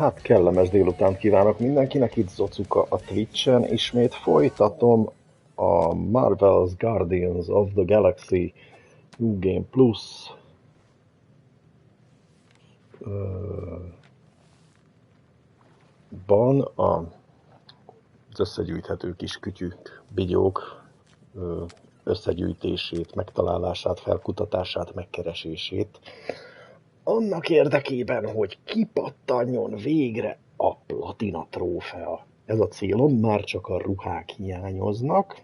Hát kellemes délutánt kívánok mindenkinek, itt Zocuka a Twitch-en. Ismét folytatom a Marvel's Guardians of the Galaxy New Game Plus ban az összegyűjthető kis kütyük, bigyók összegyűjtését, megtalálását, felkutatását, megkeresését. Annak érdekében, hogy kipattanjon végre a platinatrófea. Ez a célom, már csak a ruhák hiányoznak.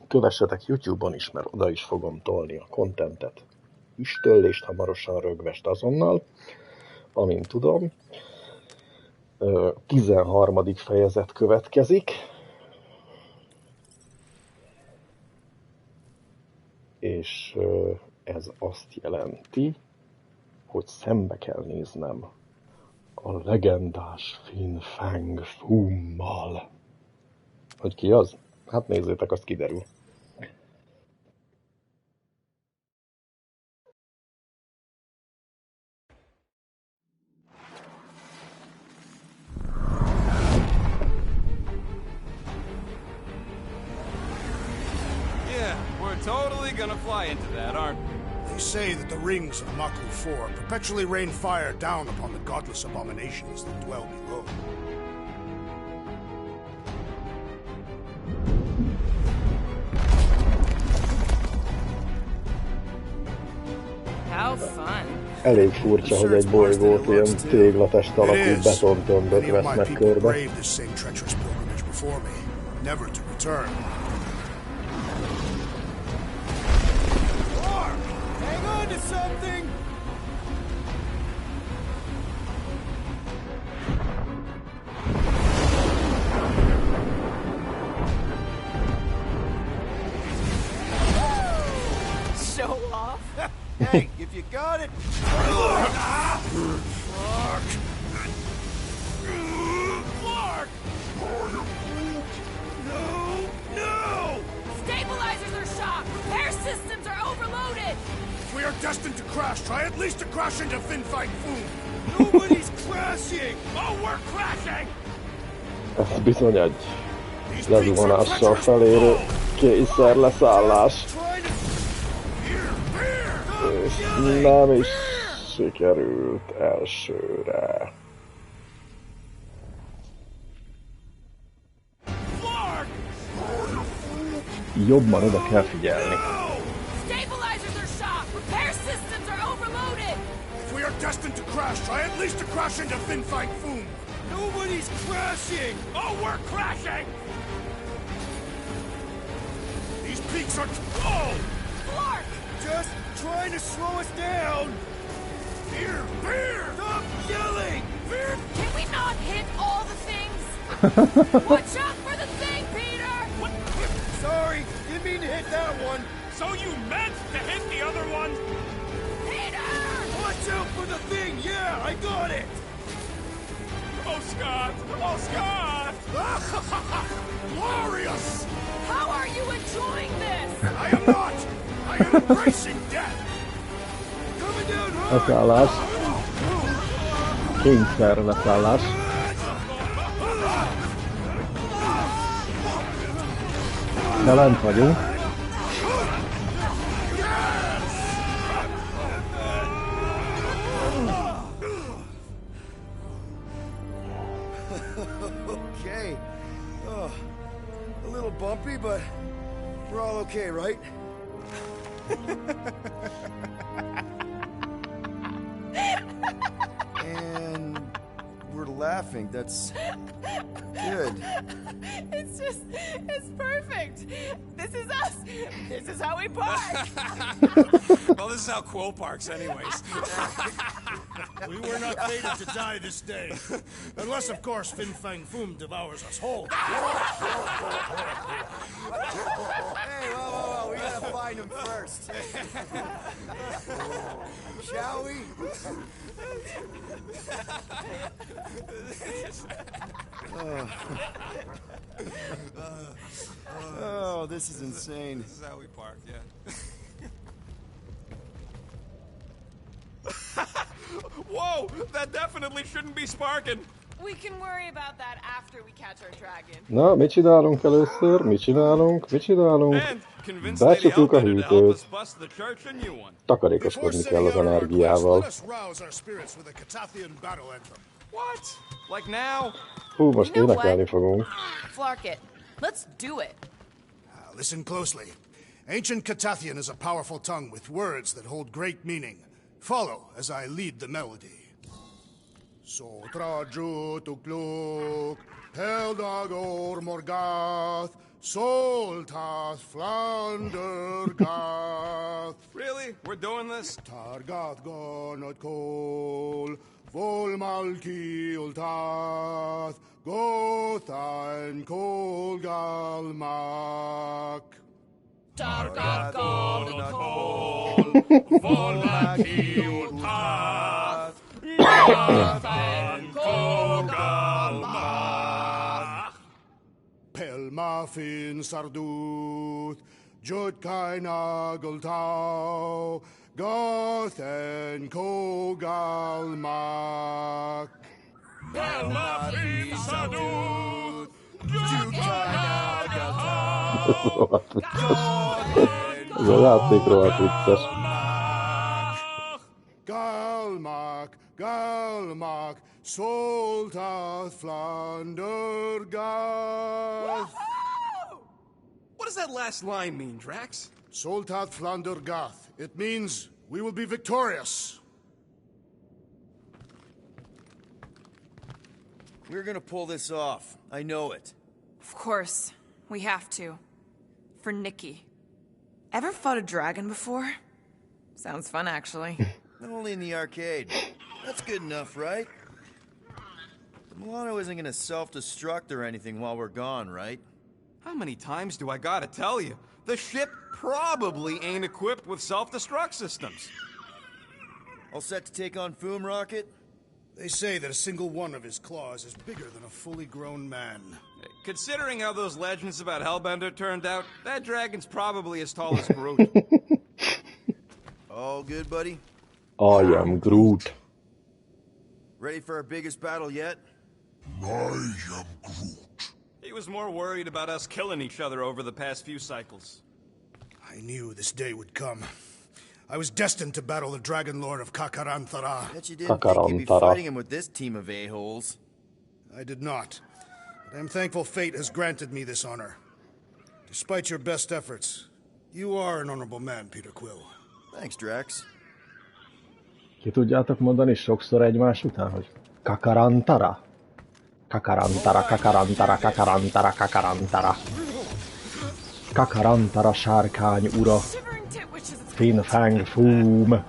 Kövessetek YouTube-on is, mert oda is fogom tolni a contentet. Istőllést hamarosan, rögvest azonnal, amint tudom. 13. fejezet következik. És ez azt jelenti, hogy szembe kell néznem a legendás FANG FOOM-mal. Hogy ki az? Hát nézzétek, azt kiderül. Yeah, we're totally gonna fly into that, aren't we? They say that the rings of Maku 4 perpetually rain fire down upon the godless abominations that dwell below. How fun. Elég furcsa, hogy egy bolygót ilyen téglatest alakú betontömbök vesznek körbe. Something. Show off. Hey, if you got it. Clark! No! Stabilizers are shot. Repair systems are overloaded. We are destined to crash. Try at least to crash into FOOM. Nobody's crashing. Oh, we're crashing. Ez bizony egy lezuhanással felérő kényszerleszállás. És nem is sikerült elsőre. Jobban oda kell figyelni. Destined to crash. Try at least to crash into FOOM. Nobody's crashing. Oh, we're crashing. These peaks are... Whoa! Clark! Just trying to slow us down. Beer! Stop yelling. Beer! Can we not hit all the things? Watch out for the thing, Peter! What? Sorry, didn't mean to hit that one. So you meant to hit the other one? Peter! Watch out for the thing! Yeah, I got it! Oh, Scott! Oh, Scott! Glorious! How are you enjoying this? I am not! I am embracing death! Coming down hard! Leszállás. Kényszer leszállás. De lent vagyunk. Okay. Oh, a little bumpy, but we're all okay, right? And we're laughing. That's good. It's perfect. This is us. This is how we park. Well, this is how Quill parks anyways. We were not fated to die this day. Unless, of course, FOOM devours us whole. Hey, whoa. We gotta find him first. Shall we? Oh, this is insane. This is how we park, yeah. Whoa! Whoa! That definitely shouldn't be sparking. We can worry about that after we catch our dragon. Na, mit csinálunk először? Mit csinálunk? Mit csinálunk? And convince Lady Becsukjuk a Hellbender to help us hűtőt. bust the church a new one. Takarékoskodni kell az energiával. Let us rouse our spirits with a Catathian battle anthem. What? Like now? Hú, most You know énekelni what? fogunk. Flark it. Let's do it. Listen closely. Ancient Catathian is a powerful tongue with words that hold great meaning. Follow as I lead the melody. Sotra jutukluk, Heldagor Morgath, Soltath Flandergath. Really? We're doing this? Targath gonot kol, Volmalki ultath, Gothain kolgalmak. Targat Gonakol, Volaki Ultath, Gothain Kolgalmach. Pelmafin sarduth, Jutkain agultau, Gothain kolgalmak. Pelmafin sarduth, Jutkain Ez a játék rohadt vicces. Galmak, Galmak, Soltath Flandergath. What does that last line mean, Drax? Soltath Flandergath. It means we will be victorious. We're gonna pull this off. I know it. Of course. We have to. For Nikki. Ever fought a dragon before? Sounds fun, actually. Only in the arcade. That's good enough, right? Milano isn't gonna self-destruct or anything while we're gone, right? How many times do I gotta tell you? The ship probably ain't equipped with self-destruct systems. All set to take on FOOM, Rocket? They say that a single one of his claws is bigger than a fully grown man. Considering how those legends about Hellbender turned out, that dragon's probably as tall as Groot. All good, buddy? I am Groot. Ready for our biggest battle yet? I am Groot. He was more worried about us killing each other over the past few cycles. I knew this day would come. I was destined to battle the Dragon Lord of Kakaranthara. Bet you didn't think you'd be fighting him with this team of a-holes. I did not. But I'm thankful fate has granted me this honor. Despite your best efforts, you are an honorable man, Peter Quill. Thanks, Drax. Ki tudjátok mondani sokszor egymás után, hogy Kakarantara? Kakarantara, Kakarantara, Kakarantara, Kakarantara. Kakarantara sárkány ura. Fin Fang FOOM.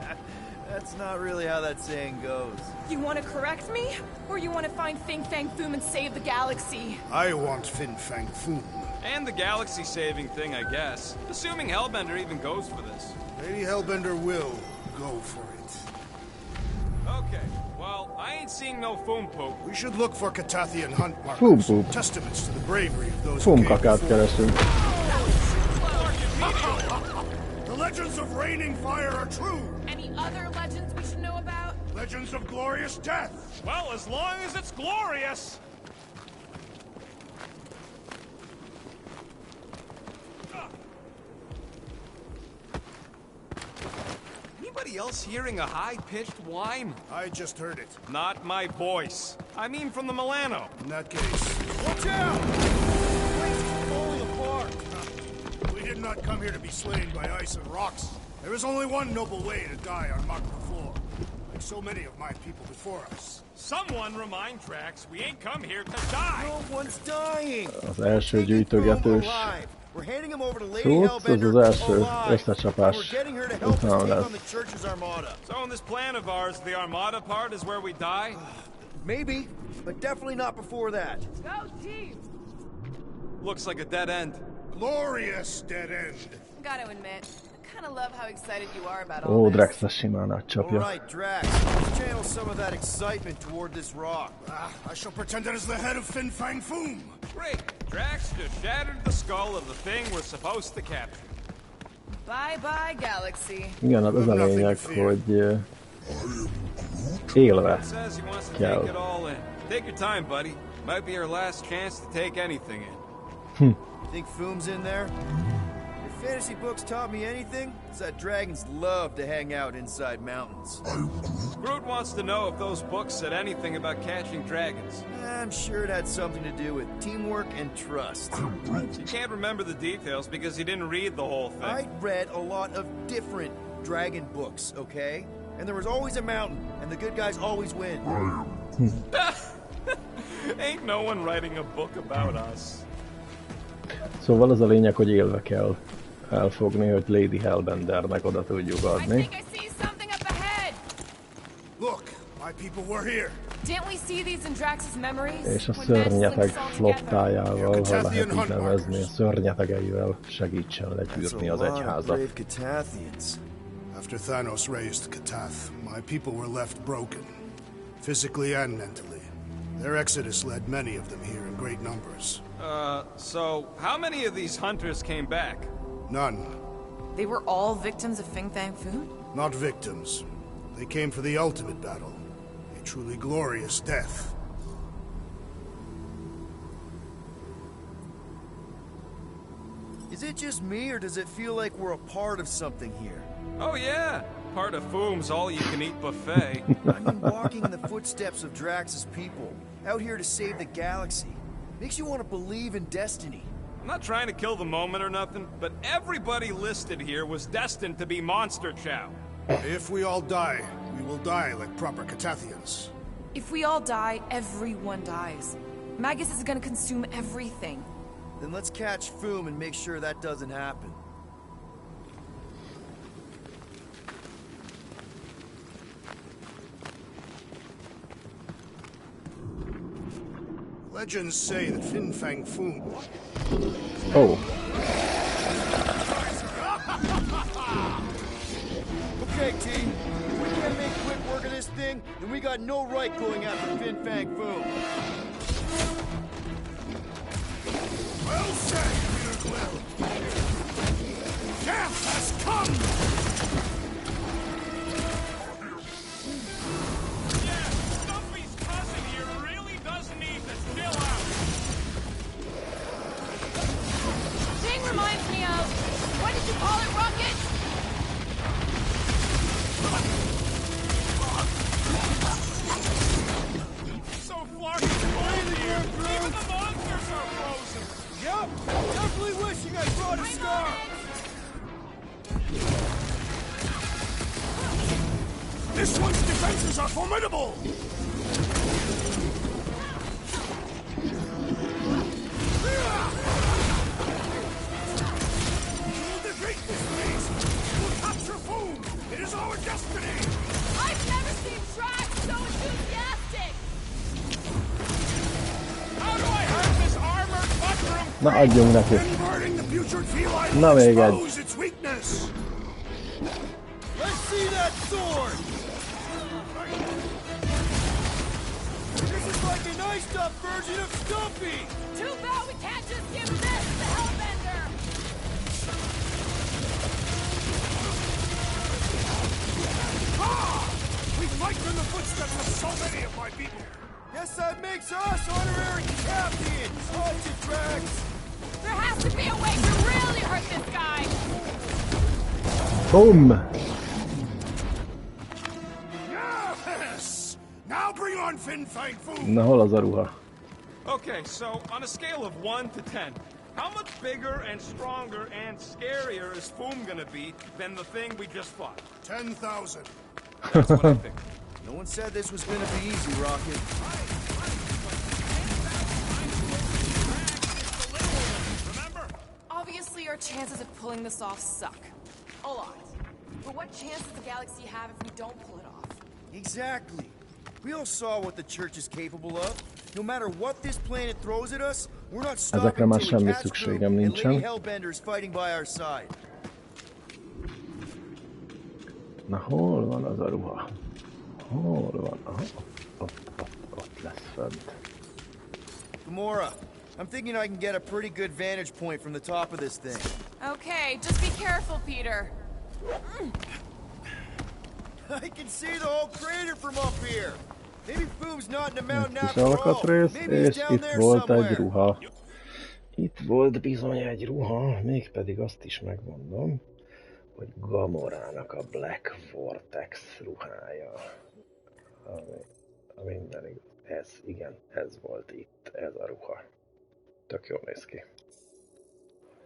That's not really how that saying goes. You want to correct me? Or you want to find Fin Fang Foom and save the galaxy? I want Fin Fang Foom. And the galaxy-saving thing, I guess. Assuming Hellbender even goes for this. Lady Hellbender will go for it. Okay, well, I ain't seeing no FOOM poop. We should look for Catathian hunt FOOM markers, poop. testaments to the bravery of those who FOOM came kakát before. keresünk. The legends of raining fire are true. Any other legends we should know about? Legends of glorious death. Well, as long as it's glorious! Anybody else hearing a high-pitched whine? I just heard it. Not my voice. I mean from the Milano. In that case, Watch out! The place is falling apart. we did not come here to be slain by ice and rocks. There is only one noble way to die on Magna Floor, like so many of my people before us. Someone remind Drax we ain't come here to die. No one's dying! Az első gyűjtögetős We're handing him over to Lady cucc, ez Hellbender az első alive. összecsapás We're getting her to help us után take lesz. on the church's armada. So in this plan of ours, the Armada part is where we die? Maybe, but definitely not before that. Go team! Looks like a dead end. Glorious dead end. Gotta admit, I kinda love how excited you are about all Ó, this. Drax-es simán All átcsapja. right, Drax, let's channel some of that excitement toward this rock. I shall pretend it is the head of Fin Fang Foom. Great. Drax just shattered the skull of the thing we're supposed to capture. Bye-bye, galaxy. Igen, hát az a lényeg, hogy Élve Says he wants to take kell. it all in. Take your time, buddy. Might be our last chance to take anything in. Think FOOM's in there? If fantasy books taught me anything, it's that dragons love to hang out inside mountains. Groot wants to know if those books said anything about catching dragons. I'm sure it had something to do with teamwork and trust. You can't remember the details because you didn't read the whole thing. I read a lot of different dragon books, okay? And there was always a mountain, and the good guys always win. Ain't no one writing a book about us. Szóval az a lényeg, hogy élve kell elfogni, hogy Lady Hellbendernek oda tudjuk I adni. think I see something up ahead. Look, my people were here. Didn't we see these in Drax's memories? És a When Max szörnyeteg linked us all together? flottájával, ha lehet így nevezni, a szörnyetegeivel segítsen legyűrni az egyházat. Brave Catathians. After Thanos raised Katath, my people were left broken, physically and mentally. Their exodus led many of them here in great numbers. So how many of these hunters came back? None. They were all victims of Fing Fang Food? Not victims. They came for the ultimate battle. A truly glorious death. Is it just me, or does it feel like we're a part of something here? Oh yeah, part of FOOM's all-you-can-eat buffet. I mean, walking in the footsteps of Drax's people, out here to save the galaxy, makes you want to believe in destiny. I'm not trying to kill the moment or nothing, but everybody listed here was destined to be monster chow. If we all die, we will die like proper Catathians. If we all die, everyone dies. Magus is gonna consume everything. Then let's catch FOOM and make sure that doesn't happen. Legends say that Fin Fang Foom. Ó, Okay, team. If we can't make quick work of this thing, then we got no right going after Fin Fang FOOM. Well said, Peter Quill. Death has come! Yeah, Stumpy's cousin here really does need to chill out. Thing reminds me of... What did you call it, Rocket? So Flarky's frozen here. Even the monsters are frozen. Yup! Definitely wishing I brought a scar! This one's defenses are formidable! We'll defeat this beast! We'll capture FOOM! It is our destiny! I've never seen Drax so enthusiastic! How do I hurt this armored mushroom? na adjunk neki. Inverting the putrid feline Na will még egy. expose its weakness! Let's see that sword! This is like an iced-up version of Stumpy! Too bad we can't just give this to Hellbender! We fight in the footsteps of so many of my people! Guess that makes us honorary captains! Watch it, Drax! There has to be a way to really hurt this guy! Boom! Yes! Now bring on Fin Fang Foom! Na hol az a ruha? Okay, so on a scale of 1 to 10, how much bigger and stronger and scarier is FOOM gonna be than the thing we just fought? 10,000. That's what I think. No one said this was gonna be easy, Rocket. Remember? Obviously, our chances of pulling this off suck. A lot. But what chance does the galaxy have if we don't pull it off? Exactly. We all saw what the church is capable of. No matter what this planet throws at us, we're not Ezekre stopping már till we semmi catch szükségem FOOM and nincsen. Lady Hellbender's fighting by our side. Na hol van az a ruha? Hol van? Aha, ott lesz fönt. Gamora, I'm thinking I can get a pretty good vantage point from the top of this thing. Okay, just be careful, Peter. I can see the whole crater from up here. Maybe Foom's not in the mountain Itt is after all. alkatrész, Maybe he's és down itt there volt egy somewhere. ruha. Itt volt bizony egy ruha, mégpedig azt is megmondom, hogy Gamorának a Black Vortex ruhája. Ami minden igaz. Ez, igen, ez volt itt, ez a ruha. Tök jól néz ki.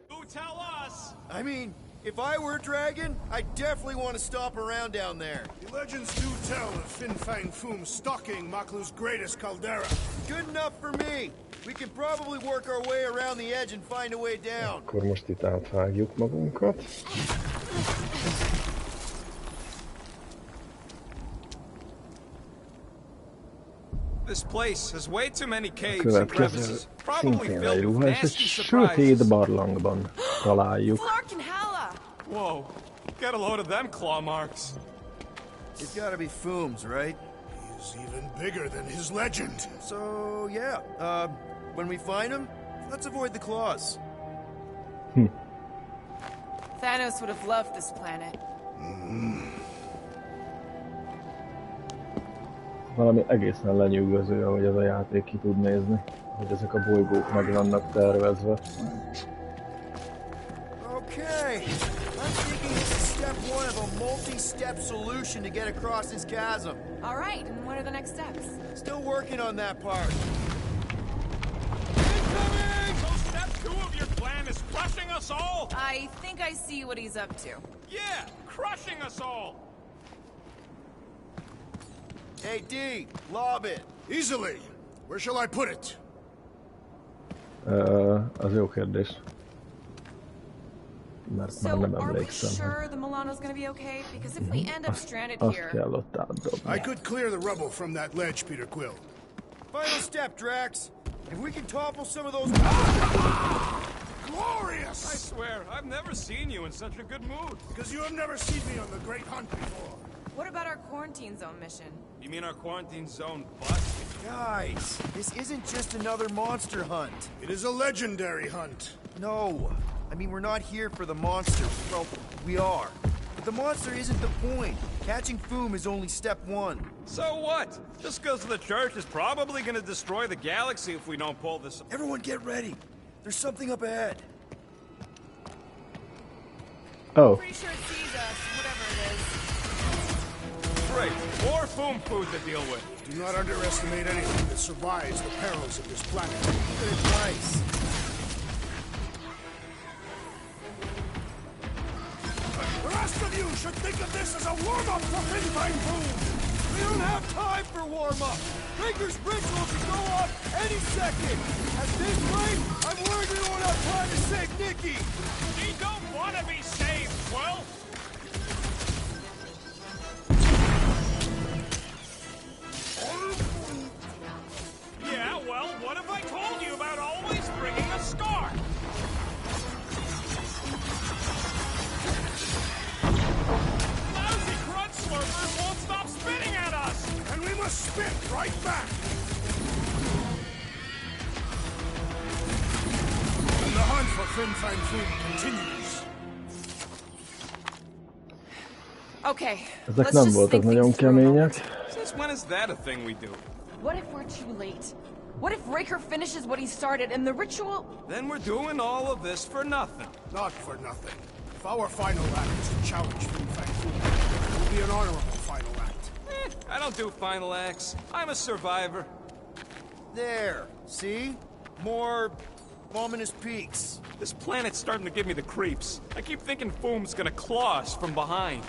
Who tell us? I mean, if I were a dragon, I definitely want to stop around down there. The legends do tell of Fin Fang Foom stalking Maklu's greatest caldera. Good enough for me. We can probably work our way around the edge and find a way down. Akkor most itt átvágjuk magunkat. This place has way too many A caves and következő crevices. Probably szintén egy filled ruha, with és egy nasty sötét surprises. barlangban találjuk. Flark and Hala! Whoa, get a load of them claw marks. It's gotta be Foom's, right? He's even bigger than his legend. So, yeah. When we find him, let's avoid the claws. Thanos would have loved this planet. Valami egészen lenyűgöző, ahogy ez a játék ki tud nézni. Hogy ezek a bolygók meg vannak tervezve. Okay. I'm thinking this is step one of a multi-step solution to get across this chasm. All right, and what are the next steps? Still working on that part. Incoming! So step 2 of your plan is crushing us all? I think I see what he's up to. Yeah, crushing us all! Hey, D, lob it. Easily. Where shall I put it? Az jó kérdés. Mert már So, nem are we emlékszem. sure the Milano's gonna be okay? Because if we end up stranded Azt here... kell ott átdobni. I could clear the rubble from that ledge, Peter Quill. Final step, Drax. If we can topple some of those... Glorious! I swear, I've never seen you in such a good mood. Because you have never seen me on the Great Hunt before. What about our quarantine zone mission? You mean our quarantine zone bust? Guys, this isn't just another monster hunt. It is a legendary hunt. No. I mean, we're not here for the monster. Well, we are. But the monster isn't the point. Catching Foom is only step one. So what? Just because the church is probably gonna destroy the galaxy if we don't pull this... Everyone get ready. There's something up ahead. Oh, Pretty sure it sees us, whatever it is. Great, more Foom food to deal with. Do not underestimate anything that survives the perils of this planet. Good advice. The rest of you should think of this as a warm-up for Fin Fang Foom. We don't have time for warm-up. Breaker's ritual can go off any second. At this rate, I'm worried we won't have time to save Nikki. We don't want to be saved, Quill! Yeah, well, what if I told you about always bringing a scarf? Lousy crunch slurpers won't stop spitting at us! And we must spit right back. And the hunt for Fin Fang Foom continues. Okay, ezek let's nem just voltak think nagyon things through a moment. kemények. Since when is that a thing we do? What if we're too late? What if Raker finishes what he started and the ritual... Then we're doing all of this for nothing. Not for nothing. If our final act is to challenge Fin Fang Foom, it will be an honorable final act. I don't do final acts. I'm a survivor. There. See? More ominous peaks. This planet's starting to give me the creeps. I keep thinking Foom's gonna claw us from behind.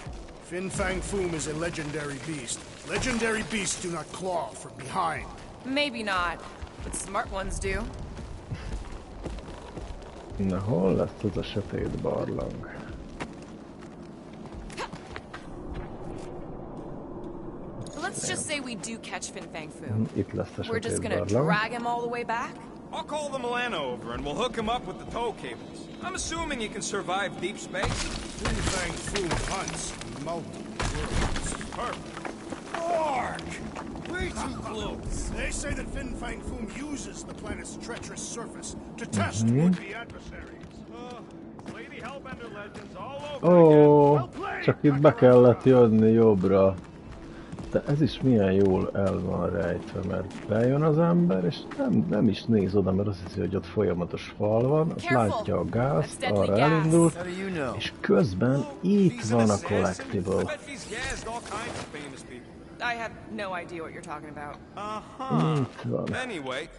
Fin Fang Foom is a legendary beast. Legendary beasts do not claw from behind. Maybe not, but smart ones do. Na, hol lesz ez a sötét barlang? Let's just say we do catch Fin Fang Foom. Itt lesz a We're just sötét gonna barlang. drag him all the way back? I'll call the Milano over and we'll hook him up with the tow cables. I'm assuming he can survive deep space. Fin Fang Foom hunts multiple worlds. Perfect. Mark! Way too close. They say that Fin Fang Foom uses the planet's treacherous surface to test would-be adversaries. Lady Hellbender legends all over Ó, csak itt be kellett jönni jobbra. De ez is milyen jól el van rejtve, mert bejön az ember, és nem is néz oda, mert azt hiszi, hogy ott folyamatos fal van, azt látja a gázt, arra elindul, és közben itt van a collectible. I have no idea what you're talking about. Itt van. Anyway.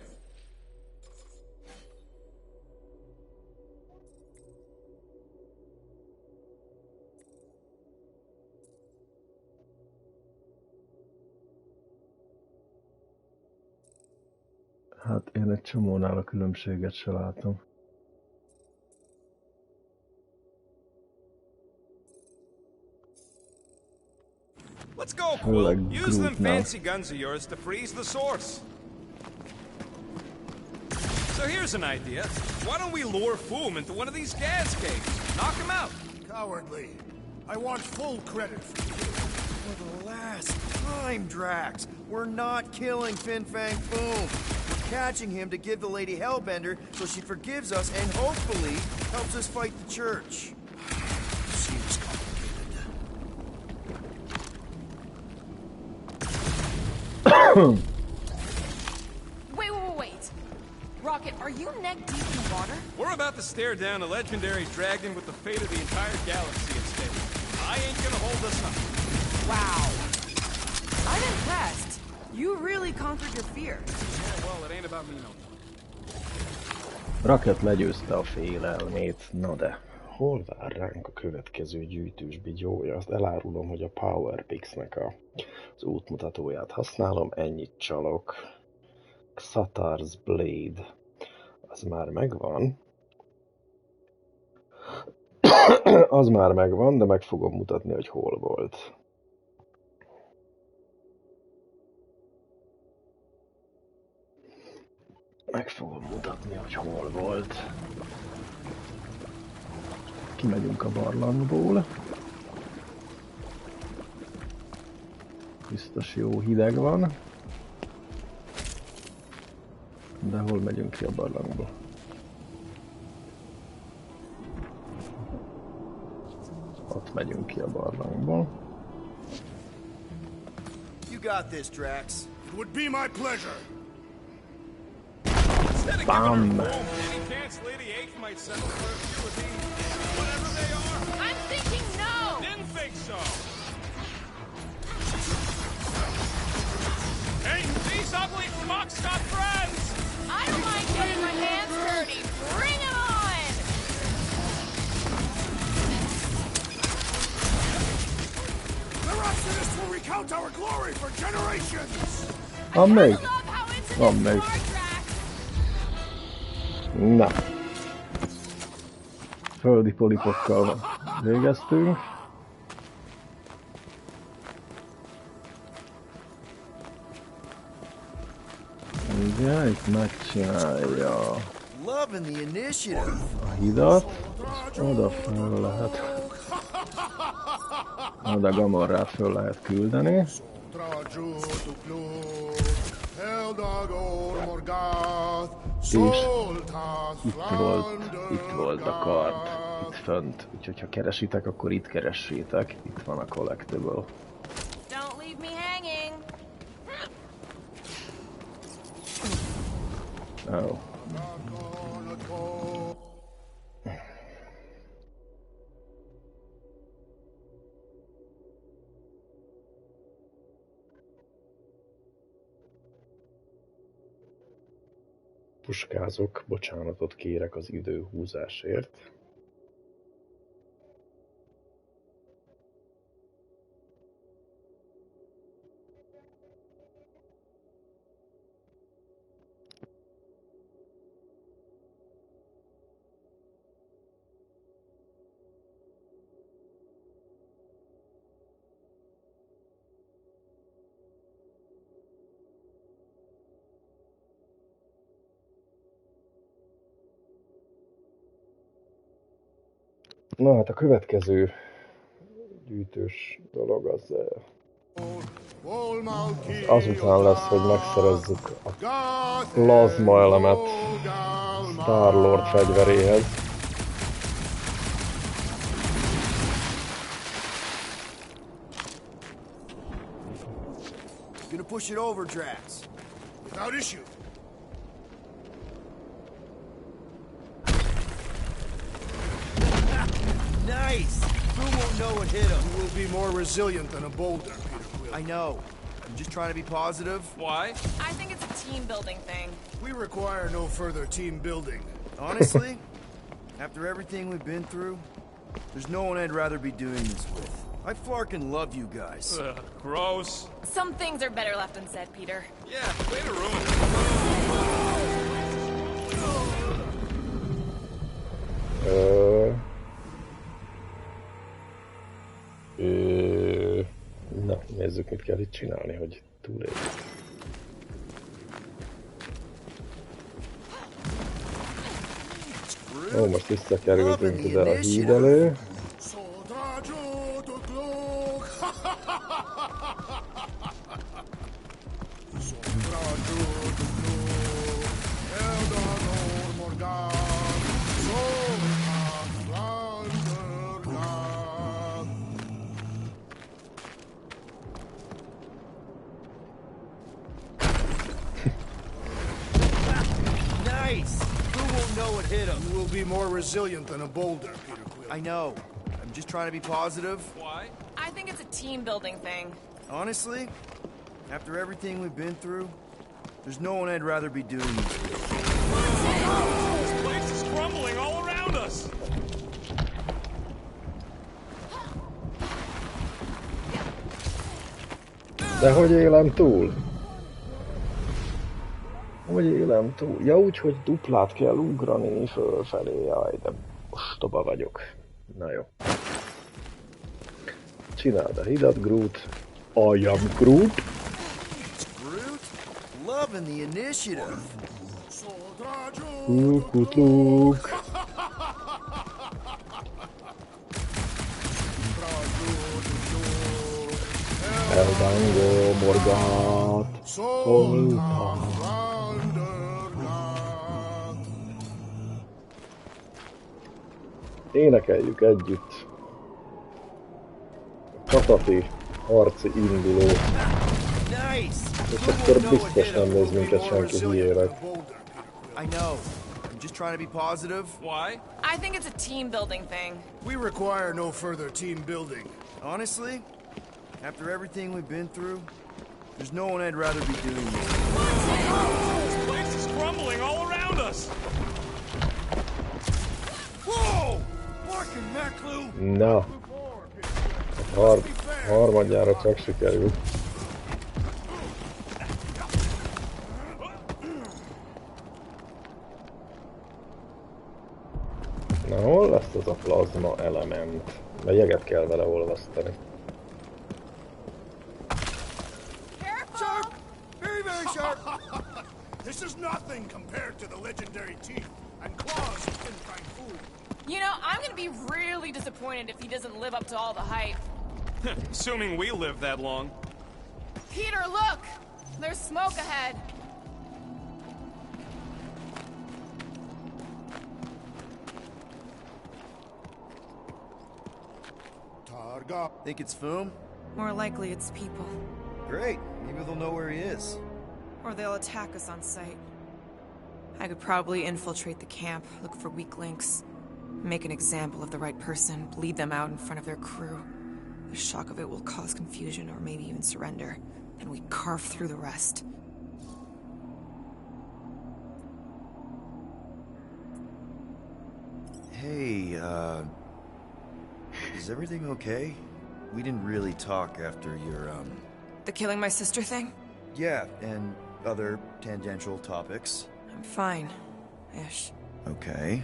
Hát én egy csomónál a különbséget se látom. Let's go, Quill. Use them fancy guns of yours to freeze the source. So here's an idea. Why don't we lure FOOM into one of these gas caves? Knock him out. Cowardly. I want full credit for this. For the last time, Drax. We're not killing Fin Fang Foom. We're catching him to give the Lady Hellbender so she forgives us and hopefully helps us fight the church. Seems complicated. Wait. Rocket, are you neck deep in water? We're about to stare down a legendary dragon with the fate of the entire galaxy at stake. I ain't gonna hold us up. Wow. I'm impressed. You really conquered your fear. Yeah, well, it ain't about me no more. Rocket legyőzte a félelmét, na de hol vár ránk a következő gyűjtős bigyója? Azt elárulom, hogy a Powerpix-nek az útmutatóját használom, ennyit csalok. Xatar's Blade. Az már megvan. Az már megvan, de meg fogom mutatni, hogy hol volt. Meg fogom mutatni, hogy hol volt. Kimegyünk a barlangból. Biztos jó hideg van. De hol megyünk ki a barlangból? Ott megyünk ki a barlangból. You got this, Drax. It would be my pleasure. Instead of giving her FOOM, any chance Lady H might settle for a few of these, whatever they are? I'm thinking no! Didn't think so. Hey, these ugly fucks got friends! I don't mind getting my hands dirty. Bring it on! The Rhapsodists will recount our glory for generations! Van még? I love how into Van this még. you are, Drax. Na. Földi polipokkal végeztünk. Ugye, itt megcsinálja Loving the initiative. a hidat, és oda föl lehet, oda Gamorrát föl lehet küldeni. És itt volt a kard, itt fönt, úgyhogy ha keresitek, akkor itt keressétek, itt van a collectible. Don't leave me hanging. Oh. Puskázok, bocsánatot kérek az időhúzásért. Na hát a következő gyűjtős dolog az azután lesz, hogy megszerezzük a plazma elemet Star-Lord fegyveréhez. push it over, Drax. Without issue. Nice! Who won't know what hit him? You will be more resilient than a boulder, Peter Quill. I know. I'm just trying to be positive. Why? I think it's a team-building thing. We require no further team building. Honestly, after everything we've been through, there's no one I'd rather be doing this with. I flarkin' love you guys. Ugh, gross. Some things are better left unsaid, Peter. Yeah, way to ruin it. Na, nézzük, mit kell itt csinálni, hogy túléljük. Ó, most visszakerültünk ide a híd elő. You will be more resilient than a boulder, Peter Quill. I know. I'm just trying to be positive. Why? I think it's a team-building thing. Honestly, after everything we've been through, there's no one I'd rather be doing this with. This place is crumbling all around us. De hogy élem túl? Hogy élem túl? Ja, úgy, hogy duplát kell ugrani fölfelé, jaj, de ostoba vagyok. Na jó. Csináld a hidat, Groot. I am Groot. Groot? Loving the initiative. Kutluk. Eldango Morgát. Holtam. Énekeljük együtt. Katati harci induló. És akkor biztos nem néz minket senki hülyének. I know. I'm just trying to be positive. Why? I think it's a team-building thing. We require no further team building. Honestly, after everything we've been through, there's no one I'd rather be doing this. This place is crumbling all around us. Whoa! Fucking Maclu! Na. Harmadjára csak sikerült. Na, hol lesz ez a plazma element? Mert jeget kell vele olvasztani. Sharp! Very, very sharp! This is nothing compared to the legendary teeth and claws of FOOM. You know, I'm gonna be really disappointed if he doesn't live up to all the hype. Assuming we live that long. Peter, look! There's smoke ahead. Targa. Think it's FOOM? More likely it's people. Great. Maybe they'll know where he is. Or they'll attack us on sight. I could probably infiltrate the camp, look for weak links, make an example of the right person, bleed them out in front of their crew. The shock of it will cause confusion or maybe even surrender. Then we carve through the rest. Hey, is everything okay? We didn't really talk after your, The killing my sister thing? Yeah, and other tangential topics. I'm fine. Ish. Okay.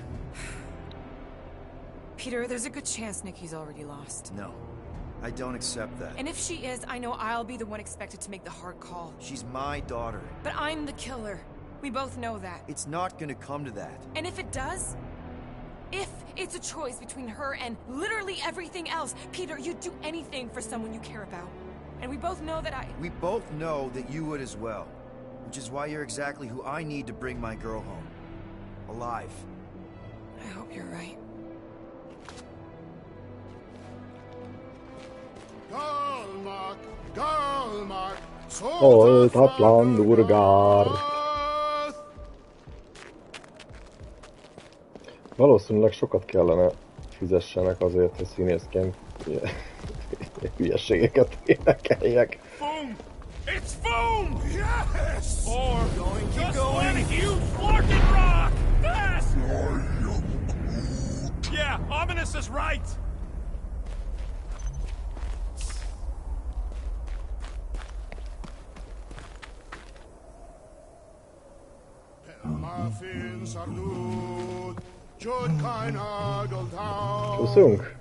Peter, there's a good chance Nikki's already lost. No, I don't accept that. And if she is, I know I'll be the one expected to make the hard call. She's my daughter. But I'm the killer. We both know that. It's not gonna come to that. And if it does? If it's a choice between her and literally everything else, Peter, you'd do anything for someone you care about. And we both know that We both know that you would as well. Which is why you're exactly who I need to bring my girl home. Alive. I hope you're right. Galmark, Galmark, Oltatlan durgár. Valószínűleg sokat kellene fizessenek azért, hogy színészként hülyeségeket énekeljek. FOOM! It's FOOM! Yes! Or keep going. One huge flarkin' rock! Fast! Yeah, Ominous is right! Csúszunk?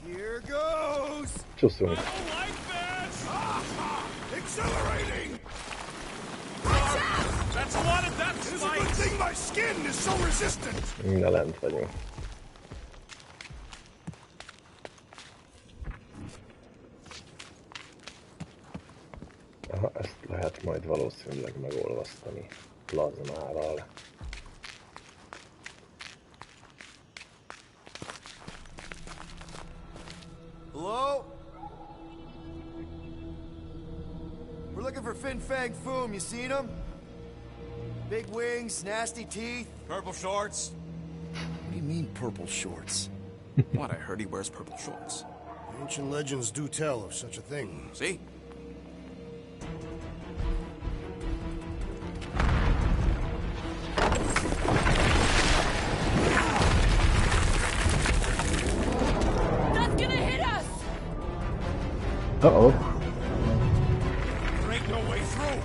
Here goes! Csúszunk. I don't like this! Accelerating! That's a lot of death It's a good spikes! thing my skin is so resistant! Minden lent vagyunk. Aha, ezt lehet majd valószínűleg megolvasztani plazmával. Hello? We're looking for FOOM. You seen him? Big wings, nasty teeth. Purple shorts? What do you mean, purple shorts? What, I heard he wears purple shorts. Ancient legends do tell of such a thing. See? That's gonna hit us! Uh-oh. There ain't no way through!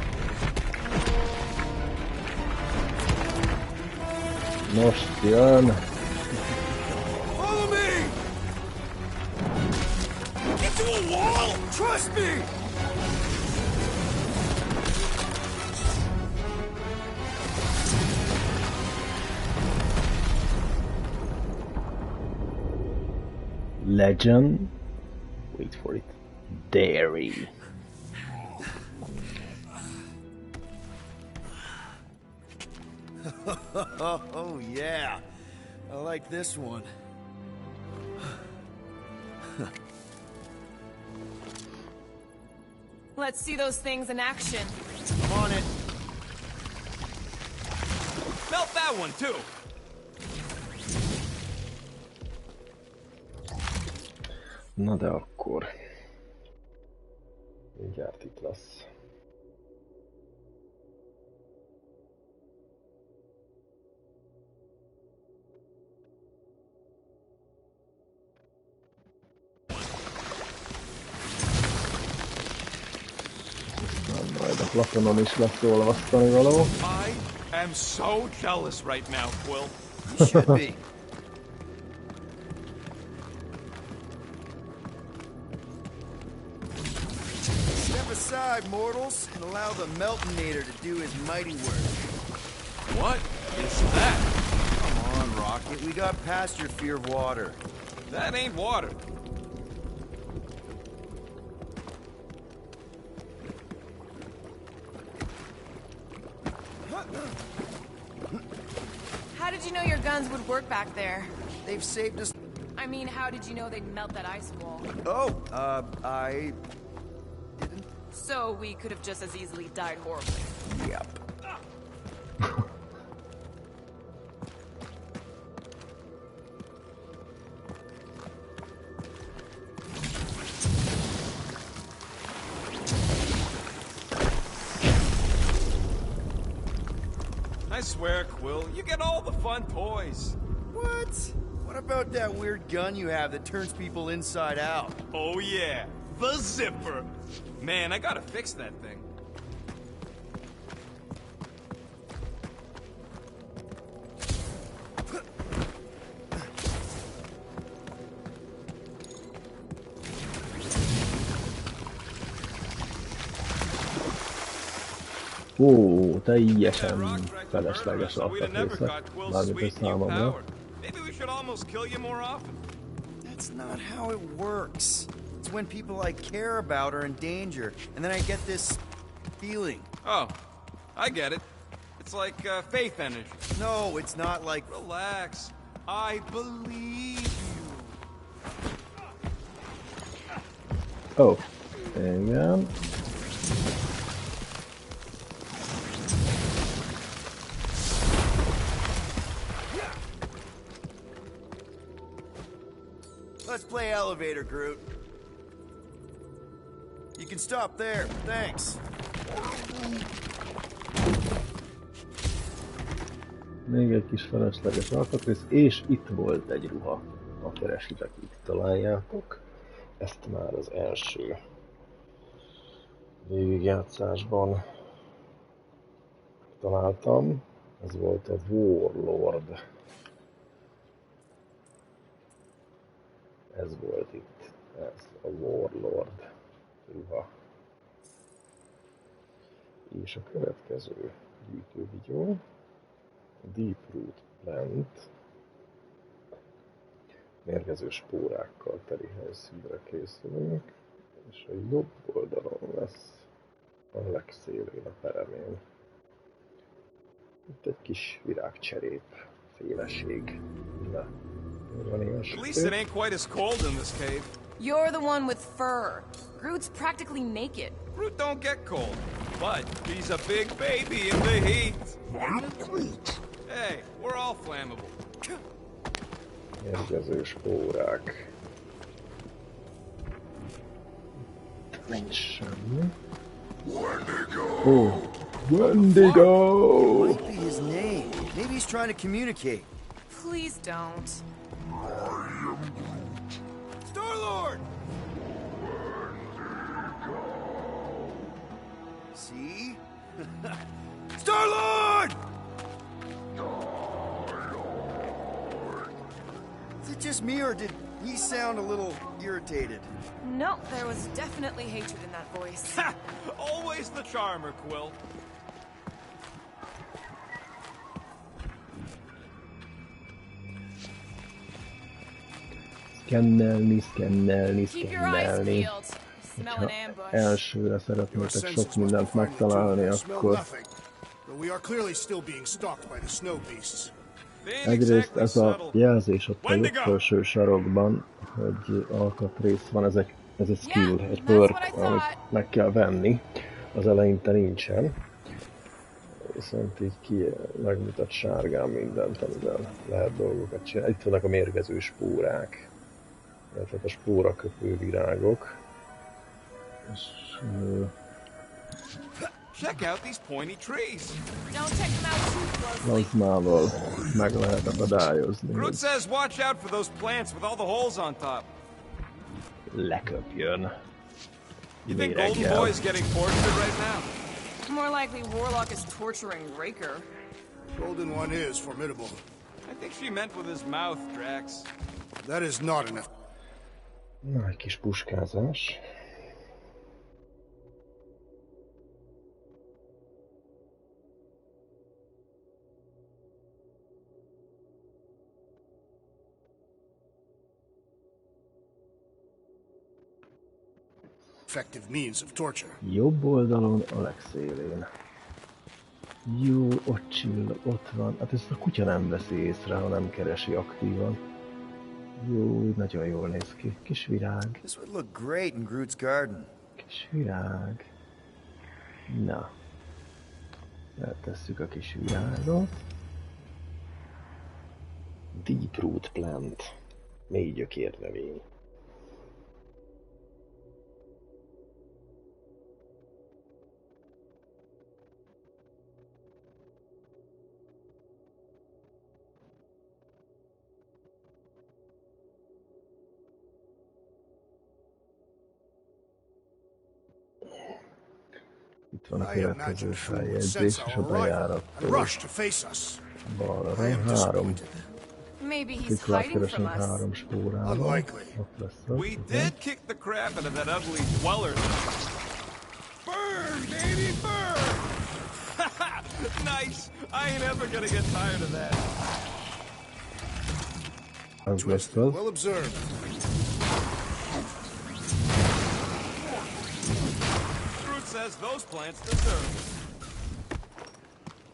Most jön. Follow me! Into a wall! Trust me! Legend. Wait for it. Dairy. Oh, yeah. I like this one. Let's see those things in action. I'm on it. Melt that one, too! Na de akkor... Mindjárt itt lesz. Majd a platonon is lesz olvasztani való. I am so jealous right now, Quill. You should be. Step aside, mortals, and allow the Meltonator to do his mighty work. What is that? Come on, Rocket. We got past your fear of water. That ain't water. How did you know your guns would work back there? They've saved us. I mean, how did you know they'd melt that ice wall? Oh, I didn't. So we could have just as easily died horribly. Yep. I swear, Quill, you get all the fun toys. What? What about that weird gun you have that turns people inside out? Oh yeah, the zipper. Man, I gotta fix that thing. Ó, teljesen felesleges alkatrészek. Mármint ez számomra. Maybe we should almost kill you more often. That's not how it works. It's when people I care about are in danger, and then I get this feeling. Oh, I get it. It's like faith energy. No, it's not like... Relax. I believe you. Ó, igen. Let's play elevator, Groot. You can stop there. Thanks. Még egy kis felesleges alkatrész, és itt volt egy ruha. Ha keresitek, itt találjátok. Ezt már az első végigjátszásban találtam. Ez volt a Warlord. Ez volt itt. Ez a Warlord ruha. És a következő gyűjtővigyó. Deep Root Plant. Mérgező spórákkal teli helyszínre készülünk, és a jobb oldalon lesz a legszélén a peremén. Itt egy kis virágcserép féleség. Na, van ilyen At least it ain't quite as cold in this cave. You're the one with fur. Groot's practically naked. Groot don't get cold, but he's a big baby in the heat. I'm Groot. Hey, we're all flammable. mérgező spórák. Nincs semmi. Oh, Wendigo! Might be his name. Maybe he's trying to communicate. Please don't. Star-Lord! See? Star-Lord! Is it just me, or did he sound a little irritated? No, there was definitely hatred in that voice. Ha! Always the charmer, Quill. Szkennelni. Keep your eyes peeled. Smell an ambush. Elsőre szeretnétek sok mindent megtalálni, akkor But we are clearly still being stalked by the snow beasts. egyrészt ez a jelzés ott a jobb felső sarokban, hogy alkatrész van, ez egy skill, egy perk, amit meg kell venni. Az eleinte nincsen. Viszont így megmutat sárgán mindent, amivel lehet dolgokat csinálni. Itt vannak a mérgező spórák. Tehát a spóraköpő virágok. És Check out these pointy trees. Don't check them out too closely. plazmával meg lehet akadályozni, Groot hogy says watch out for those plants with all the holes on top. leköpjön. You think Golden Boy's getting tortured right now? More likely Warlock is torturing Raker. Golden One is formidable. I think she meant with his mouth, Drax. That is not enough. Na, egy kis puskázás. Effective means of torture. Jobb oldalon a legszélén. Jó, ott csillag, ott van. Hát ezt a kutya nem veszi észre, ha nem keresi aktívan. Jó, nagyon jól néz ki. Kis virág. This would look great in Groot's garden. Kis virág. Na. Eltesszük a kis virágot. Deep Root Plant. Mély gyökérnövény. Itt van a I következő imagine Foom would feljegyzés, sense és a our arrival and bejárattól rush to face us. balra I am 3. disappointed. Maybe he's Tiklát hiding from keresünk us. 3 spórával. Unlikely. Ott lesz az. We did kick the crap out of that ugly dweller. Burn, baby, burn! Nice! I ain't ever gonna get tired of that. Az lesz az. Well observed. Groot says those plants deserve it.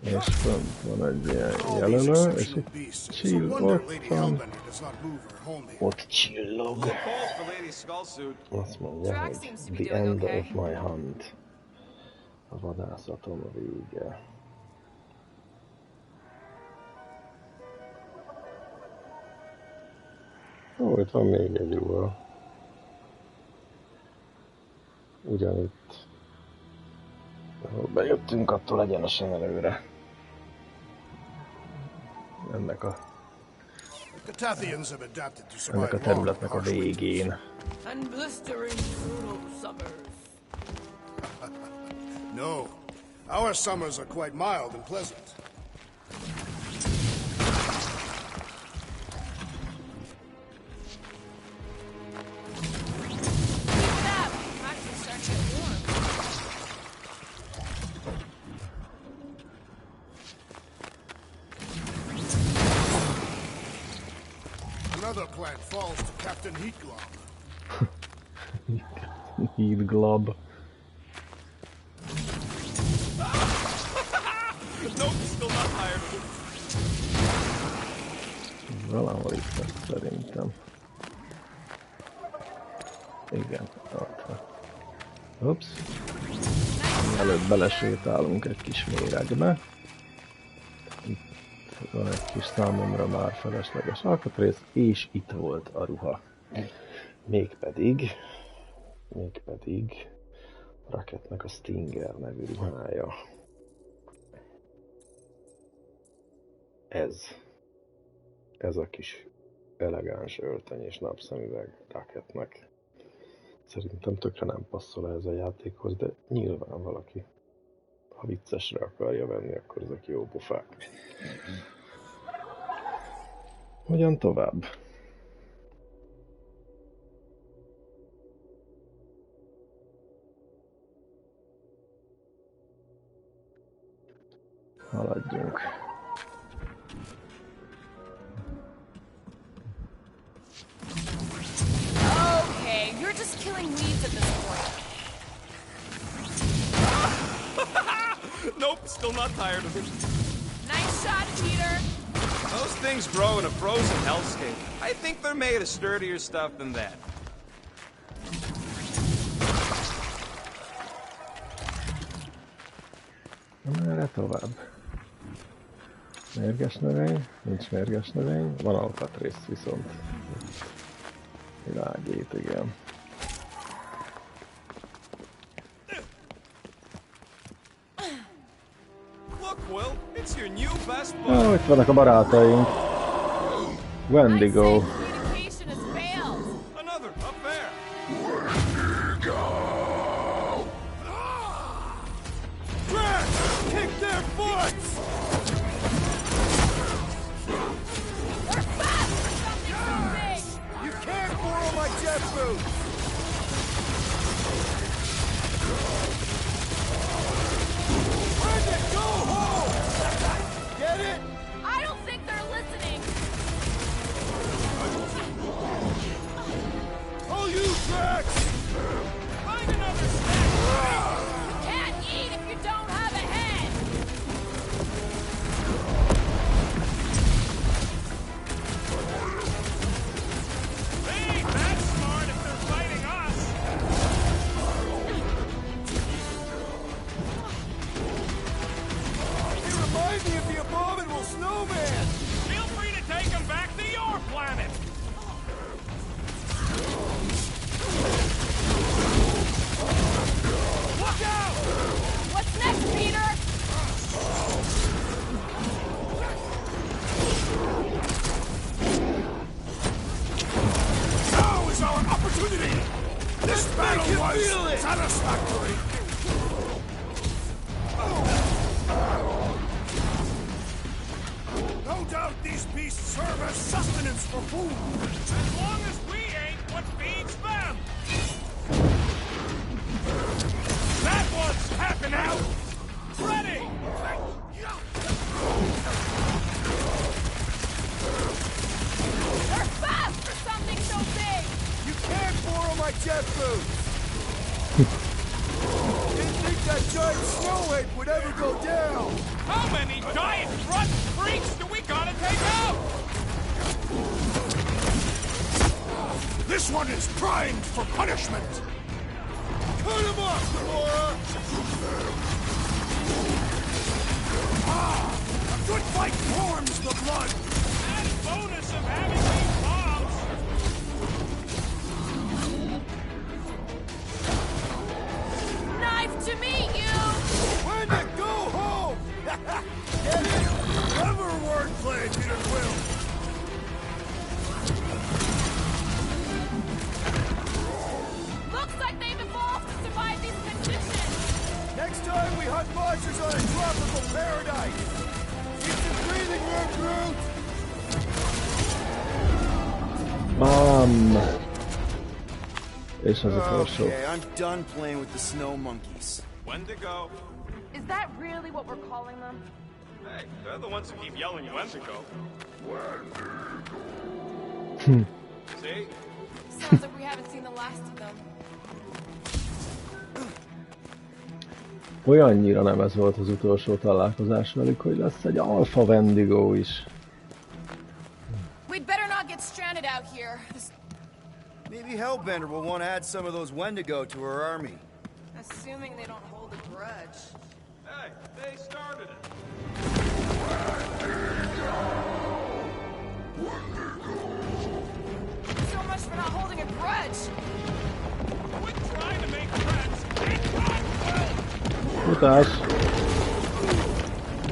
És fönt van egy ilyen All these jelölő, és exceptional itt beasts. It's a csill, wonder ott Lady van. Hellbender does not move her home here. Ott csillog. Calls for Lady Skullsuit. Azt mondja, Drax hogy seems to be the doing end okay. of my hunt. A vadászatom vége. Ó, itt van még egy ruha. Ugyanitt. Ahol bejöttünk, attól egyenesen előre. Ennek a területnek a végén. And blistering brutal summers. No, our summers are quite mild and pleasant. Another plant falls to Captain Heatglob. Heatglob. Nope, still not tired of it. Valahol itt lesz szerintem. Igen, ott van. Ups. Előbb belesétálunk egy kis méregbe. Itt van egy kis számomra már felesleges alkatrész, és itt volt a ruha. Mégpedig Rocketnek a Stinger nevű ruhája. Ez a kis elegáns öltöny és napszemüveg Rocketnek. Szerintem tökre nem passzol ez a játékhoz, de nyilván valaki, ha viccesre akarja venni, akkor ezek jó pofák. Hogyan tovább? Haladjunk. Okay, you're just killing weeds at this point. Nope, still not tired of it. Nice shot, Peter. Those things grow in a frozen hellscape. I think they're made of sturdier stuff than that. Merre tovább? Mérges növény? Nincs mérges növény. Van alkatrész viszont. Világít, igen. Look, Will, it's your new best bud. Ó, itt vannak a barátaink. Wendigo. Communication has failed. Another, up there. Kick their butts! We're fast for something so big. You can't borrow my jet boots! Brendan, go home! Get it? I don't think they're listening. Oh, you Drax! Find another snack. Can't eat if you don't have a head. They ain't that smart if they're fighting us. They remind me of the abominable snowman! Feel free to take them back to your planet. Look out! What's next, Peter? Now is our opportunity! This battle was satisfactory! No doubt these beasts serve as sustenance for food! As long as we ain't what feeds them. That one's tapping out. Ready. They're fast for something so big. You can't borrow my jet boots! Didn't think that giant snow ape would ever go down! How many giant front freaks do we gotta take out? This one is primed for punishment! Cut him off, Laura! A good fight warms the blood! Added bonus of having these bombs. Bam! És az utolsó. Okay, I'm done playing with the snow monkeys. Wendigo. Is that really what we're calling them? Hey, they're the ones who keep yelling Wendigo. See? Sounds like we haven't seen the last of them. Olyannyira nem ez volt az utolsó találkozás velük, hogy lesz egy alfa Wendigo is. We'd better not get stranded out here. Maybe Hellbender will want to add some of those Wendigo to her army. Assuming they don't hold a grudge. Hey, they started it. So much for not holding a grudge. Quit trying to make friends. Get God will. Futás!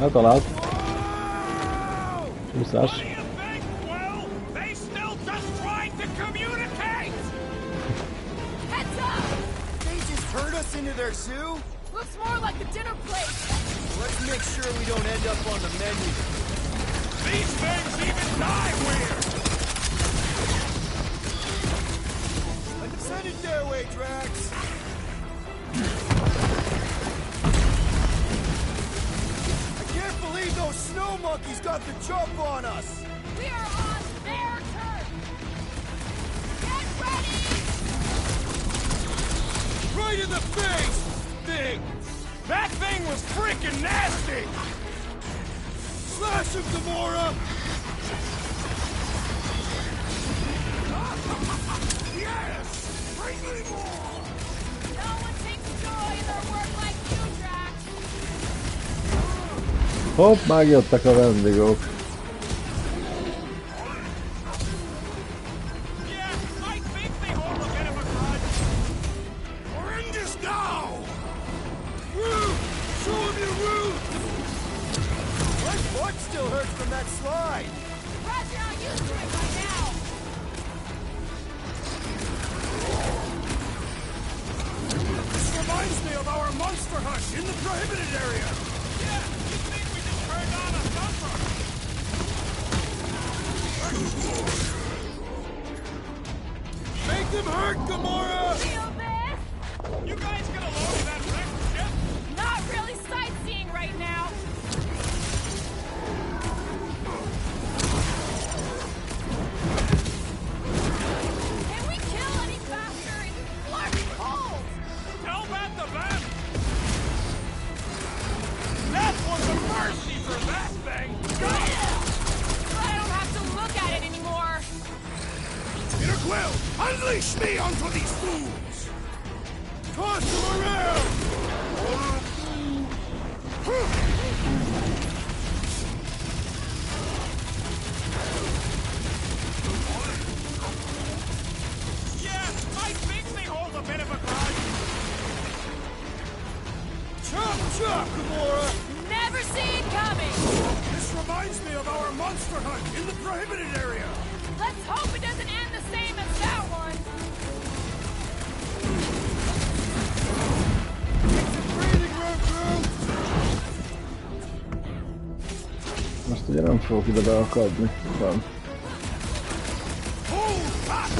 Eltalált! Úszás! What do you think, Will? They still just trying to communicate. Heads up! They just turned us into their zoo? Looks more like a dinner plate. Let's make sure we don't end up on the menu. These things even die weird. Send it their way, Drax. I can't believe those snow monkeys got the jump on us. We are on their turn. Get ready! Right in the face! Thing! That thing was freaking nasty! Slash him, Gamora! Yes! Bring me more! No one takes joy in their work like you, Drax. Hopp, megjöttek a Wendigók. Yeah, I think they hold a bit of a grudge. We're in this now! Woo! Show him your roots! My butt still hurts from that slide. Glad you're not used to it by now. This reminds me of our monster hunt in the prohibited area! Yeah, you think we just turned on a thumper? Make them hurt, Gamora! Feel this? You guys get a load of that wrecked ship? Not really sightseeing right now. Can we kill any faster? It's bloody cold. Tell that to them! That was a mercy for that thing! But I don't have to look at it anymore. Peter Quill, unleash me onto these fools! Toss them around! Yeah, I think they hold a bit of a grudge. Chop, chop, Gamora! Never see it coming. This reminds me of our monster hunt in the prohibited area. Let's hope it doesn't end the same as that one. Breathing room, crew! Most ugye nem fogok ide beakadni. Van. Hold up!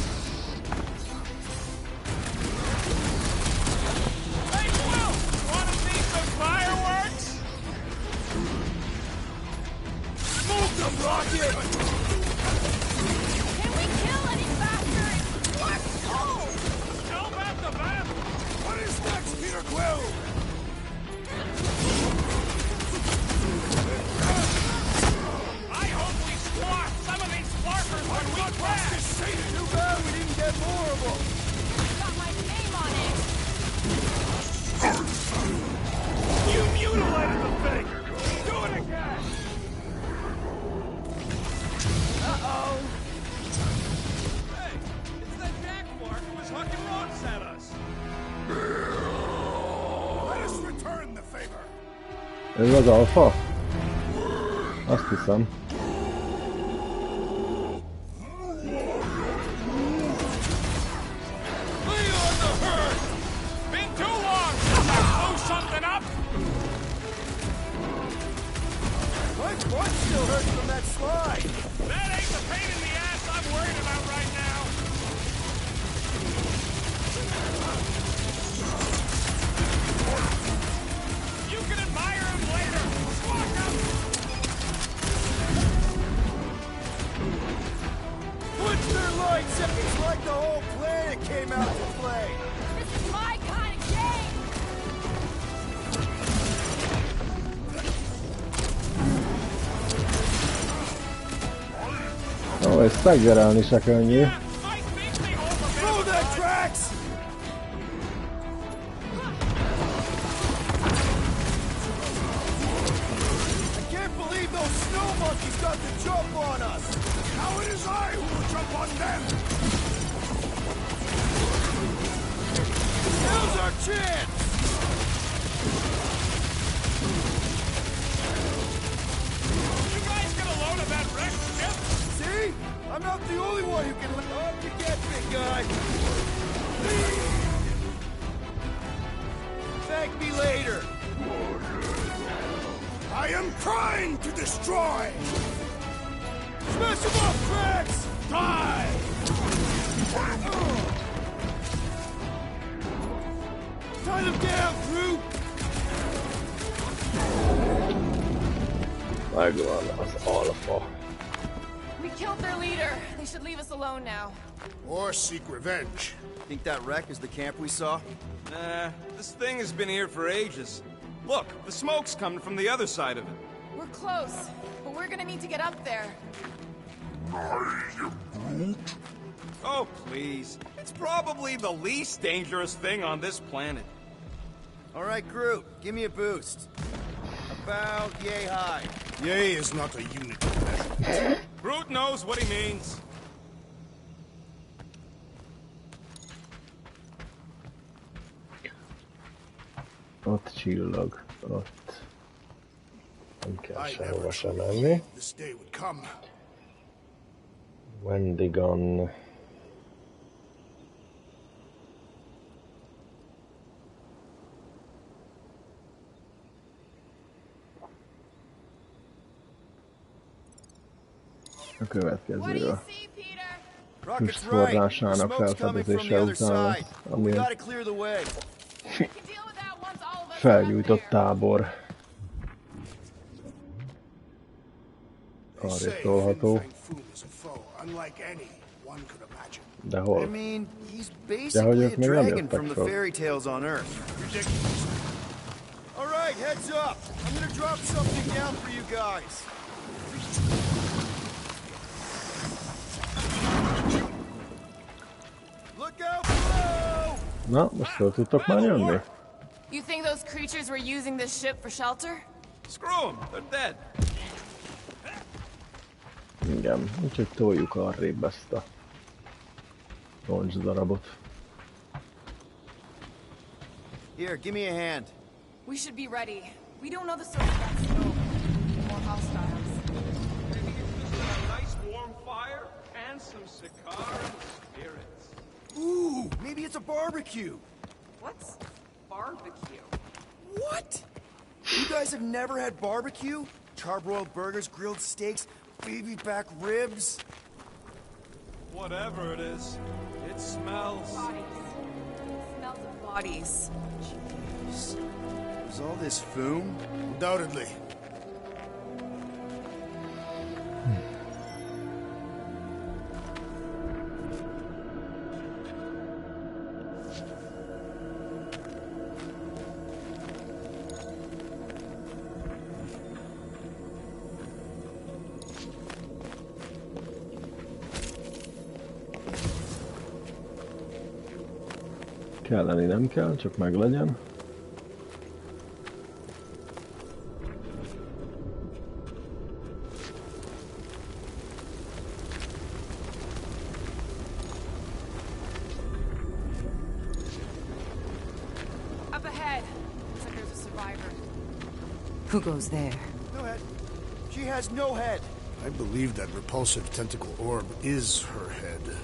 Hey, Will, wanna see some fireworks? Move them, Rocket! Can we kill any faster? It's bloody cold. Tell that to them! What is next, Peter Quill? I hope we squash some of these flarkers when we crash! Too bad we didn't get more of them! Got my name on it. You mutilated the thing! Do it again! Uh-oh. Hey, it's that jackmark who was hucking rocks at us! Let us return the favor! Ez az alfa? Azt hiszem. Leon the herd! Been too long since I blew something up! My butt still hurts from that slide! That ain't the pain in the ass I'm worried about right now! You can admire him later. Walk up. Switch their lights up. It's like the whole planet came out to play. This is my kind of game! Ó, ezt meggerelni se könnyű. Throw that tracks! I can't believe those snow monkeys got the jump on us! Now it is I who will jump on them! Now's our chance! You guys get a load of that wrecked ship? See? I'm not the only one who can up to get big guy. Thank me later. I am trying to destroy! Smash him up, Drax! Die! Tie them down, crew! Megvan az alfa. We killed their leader. They should leave us alone now. Or seek revenge. Think that wreck is the camp we saw? Nah, this thing has been here for ages. Look, the smoke's coming from the other side of it. We're close, but we're gonna need to get up there. Oh, please. It's probably the least dangerous thing on this planet. All right, Groot, give me a boost. About yay high. Yay is not a unit of measure. Groot knows what he means. Ott csillag. Ott. Nem kell I sehova never sem thought menni. this day would come. Wendigon. A következőről. Rocket's right. The Forrásának smoke's coming from the felfedezése other után, side. We ami gotta clear the way. felgyújtott tábor. They say Arrébb tolható. Fin Fang Foom is a foe unlike any one could imagine. De I hol? mean, he's hogy basically a ők még nem dragon jöttek from the fel. fairy tales on Earth. Ridiculous. All right, heads up. I'm gonna drop something down for you guys. Look out below! Na, most fel tudtok már jönni? You think those creatures were using this ship for shelter? Screw them. They're dead. Igen, úgyhogy toljuk arrébb ezt a roncs darabot. Here, give me a hand. We should be ready. We don't know the source of that smoke. More hostiles. Maybe you can just have a nice warm fire and some Sakaran spirits. Ooh, maybe it's a barbecue. What's barbecue? What? You guys have never had barbecue? Charbroiled burgers, grilled steaks, baby back ribs? Whatever it is, it smells. Bodies. Smells of bodies. Is all this FOOM? Undoubtedly. Kelleni nem kell, csak meglegyen. Up ahead. Looks like there's a survivor. Who goes there? No head. She has no head. I believe that repulsive tentacle orb is her head.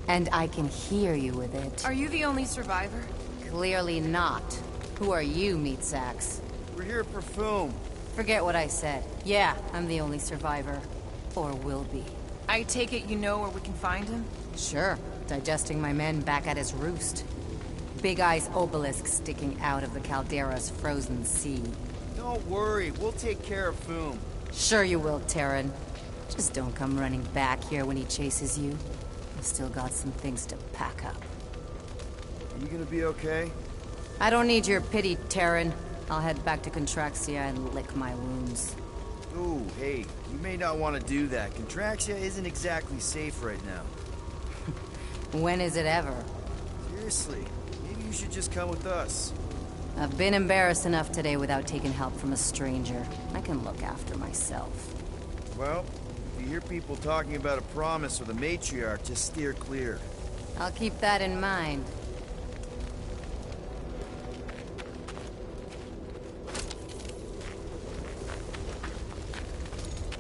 And I can hear you with it. Are you the only survivor? Clearly not. Who are you, meat sacks? We're here for FOOM. Forget what I said. Yeah, I'm the only survivor. Or will be. I take it you know where we can find him? Sure. Digesting my men back at his roost. big ice obelisk sticking out of the caldera's frozen sea. Don't worry, we'll take care of FOOM. Sure you will, Terran. Just don't come running back here when he chases you. I've still got some things to pack up. Are you gonna be okay? I don't need your pity, Terran. I'll head back to Contraxia and lick my wounds. Ooh, hey, you may not want to do that. Contraxia isn't exactly safe right now. When is it ever? Seriously, maybe you should just come with us. I've been embarrassed enough today without taking help from a stranger. I can look after myself. Well, if you hear people talking about a promise or the matriarch, just steer clear. I'll keep that in mind.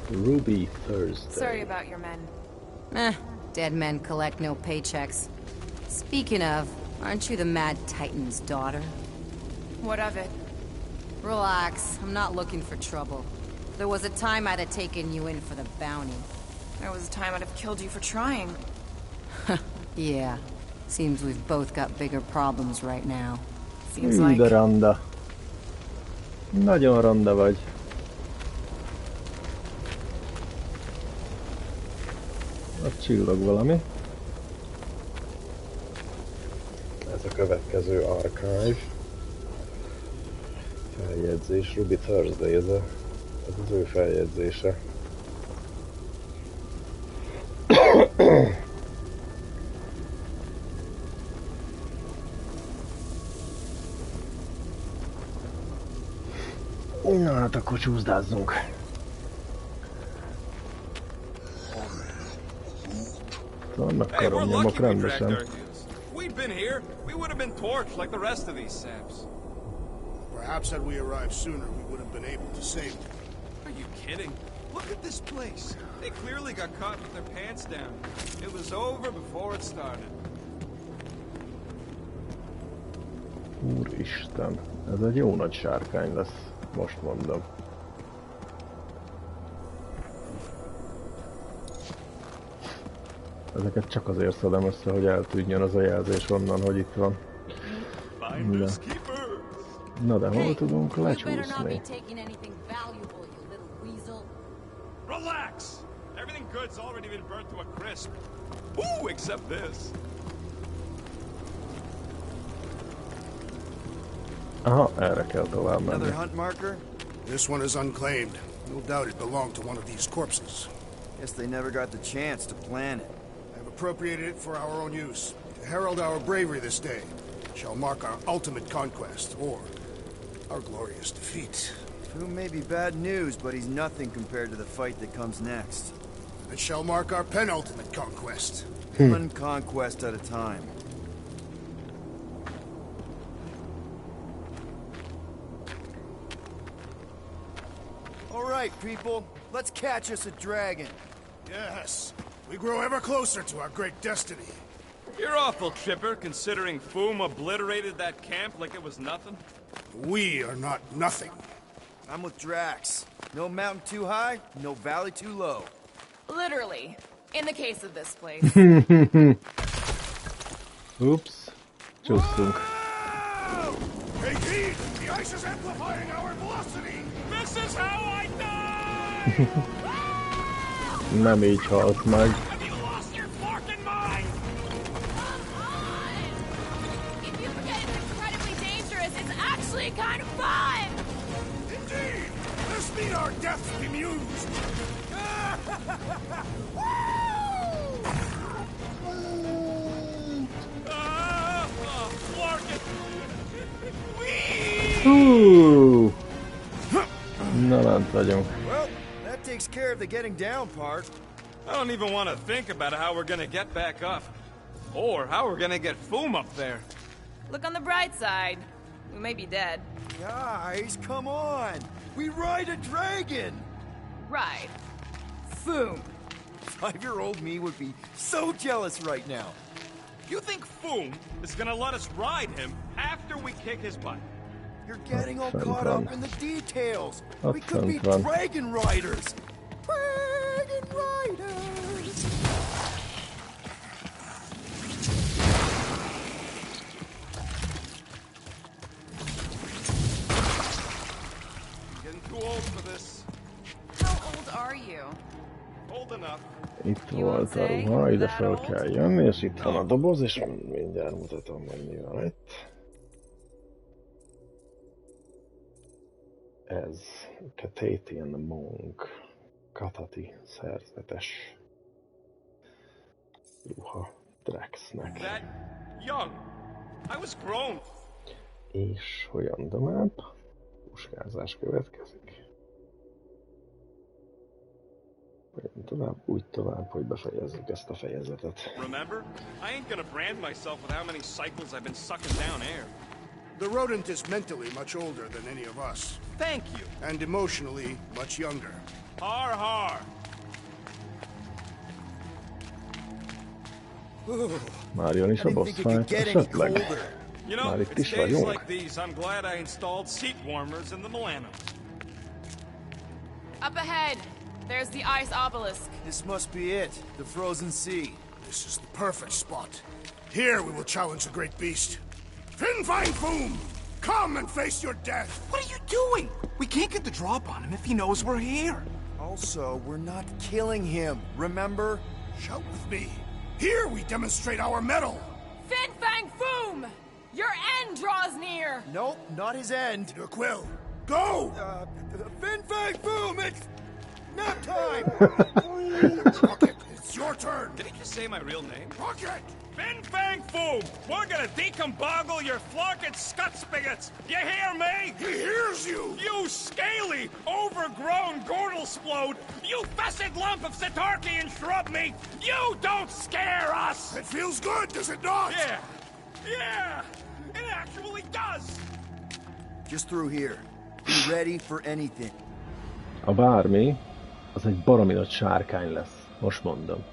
Ruby Thursday. Sorry about your men. Dead men collect no paychecks. Speaking of, aren't you the Mad Titan's daughter? What of it? Relax, I'm not looking for trouble. There was a time I'd have taken you in for the bounty. There was a time I'd have killed you for trying. Yeah. Seems we've both got bigger problems right now. Seems like... De randa. Nagyon randa vagy. Ott csillog valami. Ez a következő archive. Feljegyzés, Ruby Thursday, ez az ő feljegyzése. Na hát akkor csúszdázzunk. Vannak karomnyomok rendesen. We'd been here, we would have been torched like the rest of these saps. Perhaps had we arrived sooner, we would have been able to save them. Are you kidding? Look at this place. They clearly got caught with their pants down. It was over before it started. Úristen, ez egy jó nagy sárkány lesz, most mondom. Ezeket csak azért szedem össze, hogy eltűnjön az a jelzés onnan, hogy itt van. De. Na de hol tudunk lecsúszni? Relax! Everything good's already been burnt to a crisp. Ooh, except this. Aha, erre kell tovább menni. Another hunt marker? This one is unclaimed. No doubt it belonged to one of these corpses. Guess they never got the chance to plan it. I've appropriated it for our own use, to herald our bravery this day. It shall mark our ultimate conquest, or our glorious defeat. FOOM may be bad news, but he's nothing compared to the fight that comes next. It shall mark our penultimate conquest. One conquest at a time. All right, people, let's catch us a dragon. Yes, we grow ever closer to our great destiny. You're awful chipper, considering FOOM obliterated that camp like it was nothing. We are not nothing. I'm with Drax. No mountain too high, no valley too low. Literally. In the case of this place. Oops. Csúsztunk. Take heed! The ice is amplifying our velocity! This is how I die! Nem így halt meg. Have you lost your fucking mind? If you forget it's incredibly dangerous, it's actually kind of fun! Indeed! Let us meet our deaths bemused! Hú! Na lent vagyunk. Well, that takes care of the getting down part. I don't even want to think about how we're gonna get back up. Or how we're gonna get FOOM up there. Look on the bright side. We may be dead. Guys, come on! We ride a dragon! Ride. FOOM. 5-year-old me would be so jealous right now. You think FOOM is gonna let us ride him after we kick his butt? You're getting all caught up in the details. That's We could be fun. dragon riders. Dragon riders. old enough. Itt volt a ruha, ide fel kell jönni, és itt van a doboz, és mindjárt mutatom, hogy mi van itt. Ez Catatian Monk, Katati szerzetes ruha Draxnek. That young. I was grown. És hogyan tovább? Puskázás következik. Hogyan tovább? Úgy tovább, hogy befejezzük ezt a fejezetet. Remember? I ain't gonna brand myself with how many cycles I've been sucking down air. The rodent is mentally much older than any of us. Thank you. And emotionally much younger. Har har. Már jön is a boss fight, esetleg? You know, it's days like these, I'm glad I installed seat warmers in the Milano. Up ahead, there's the ice obelisk. This must be it, the frozen sea. This is the perfect spot. Here we will challenge the great beast. FOOM! Come and face your death! What are you doing? We can't get the drop on him if he knows we're here. Also, we're not killing him, remember? Shout with me. Here we demonstrate our mettle. FOOM! Your end draws near! Nope, not his end. Your quill. Go! FOOM, it's nap time! Rocket, it's your turn. Did he just say my real name? Rocket! FOOM! We're gonna decomboggle your florket scut spigots! You hear me? He hears you! You scaly, overgrown gordle-splode! You fessed lump of Satarkian shrub meat! You don't scare us! It feels good, does it not? Yeah! Yeah! It actually does! Just through here. Be ready for anything. A bármi, az egy baromi nagy sárkány lesz. Most mondom.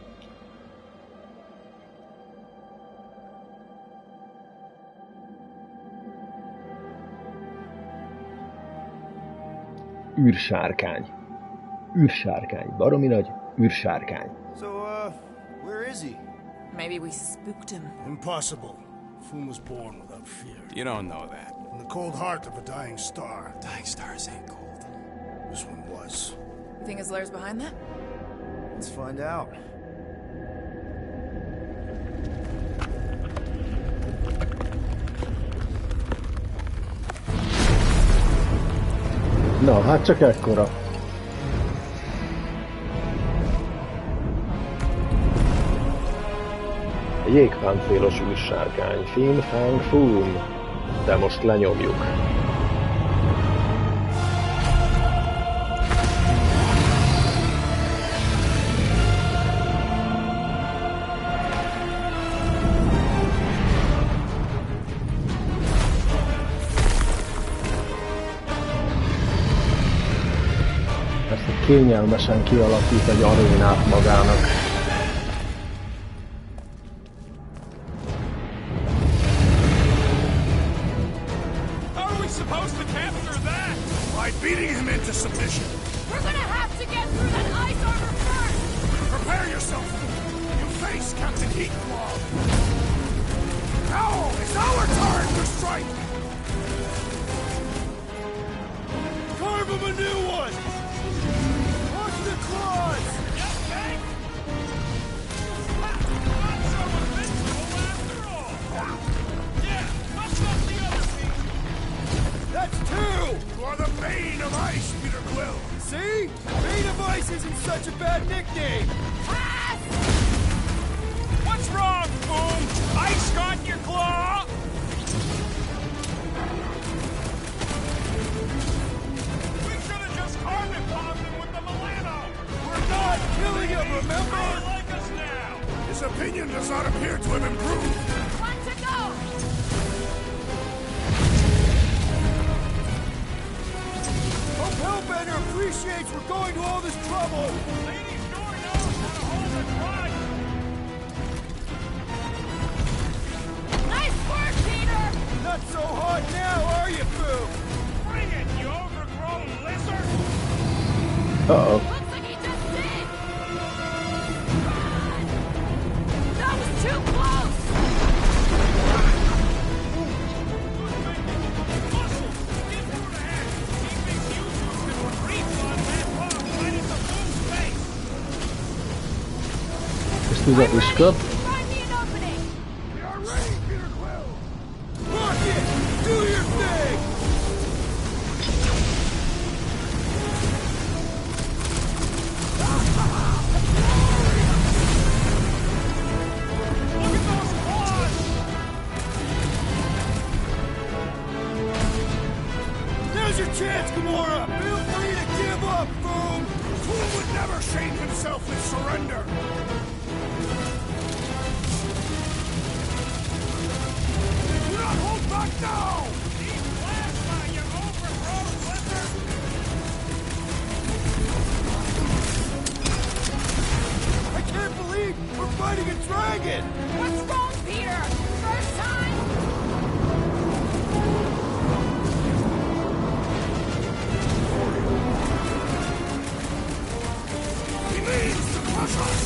Űrsárkány. Űrsárkány. Baromi nagy űrsárkány. So, where is he? Maybe we spooked him. Impossible. FOOM was born without fear. You don't know that. In the cold heart of a dying star. Dying stars ain't cold. This one was. You think his lair's behind that? Let's find out. Na, hát csak ekkora. Jégpáncélos űrsárkány. FOOM. De most lenyomjuk. Kényelmesen kialakít egy arénát magának. How are we supposed to capture that? By beating him into submission. We're gonna have to get through that ice armor first! Prepare yourself. You face Captain Heatclaw. Now it's our turn to strike. Carve him a new one! Watch the claws! Yes, Hank? Not so invincible after all. Yeah, what's up the other piece? That's two! You are the bane of ice, Peter Quill. See? Bane of Ice isn't such a bad nickname! What's wrong, FOOM? Ice got your claw? We should have just carbon bombed him with the Milano. We're not killing him, remember? They like us now. His opinion does not appear to have improved. One to go! Hope Hellbender appreciates we're going to all this trouble! Lady sure knows how to hold a grudge. Nice work, Peter! Not so hot now, are you, Foo? Bring it, you overgrown lizard. Uh-oh. Looks like he just did! Run! That was too close! Muscle, get through the head. Keep these useless and creep on that bomb right in the FOOM's face. tüzet is kap. Find me an opening. We are ready, Peter Quill! Rocket, do your thing! Look at those claws! Now's your chance, Gamora! Feel free to give up, Boom! Fool would never shame himself with surrender! Do not hold back now! Deep plasma, you overgrown lizard! I can't believe we're fighting a dragon! What's wrong, Peter? First time? He means to crush us!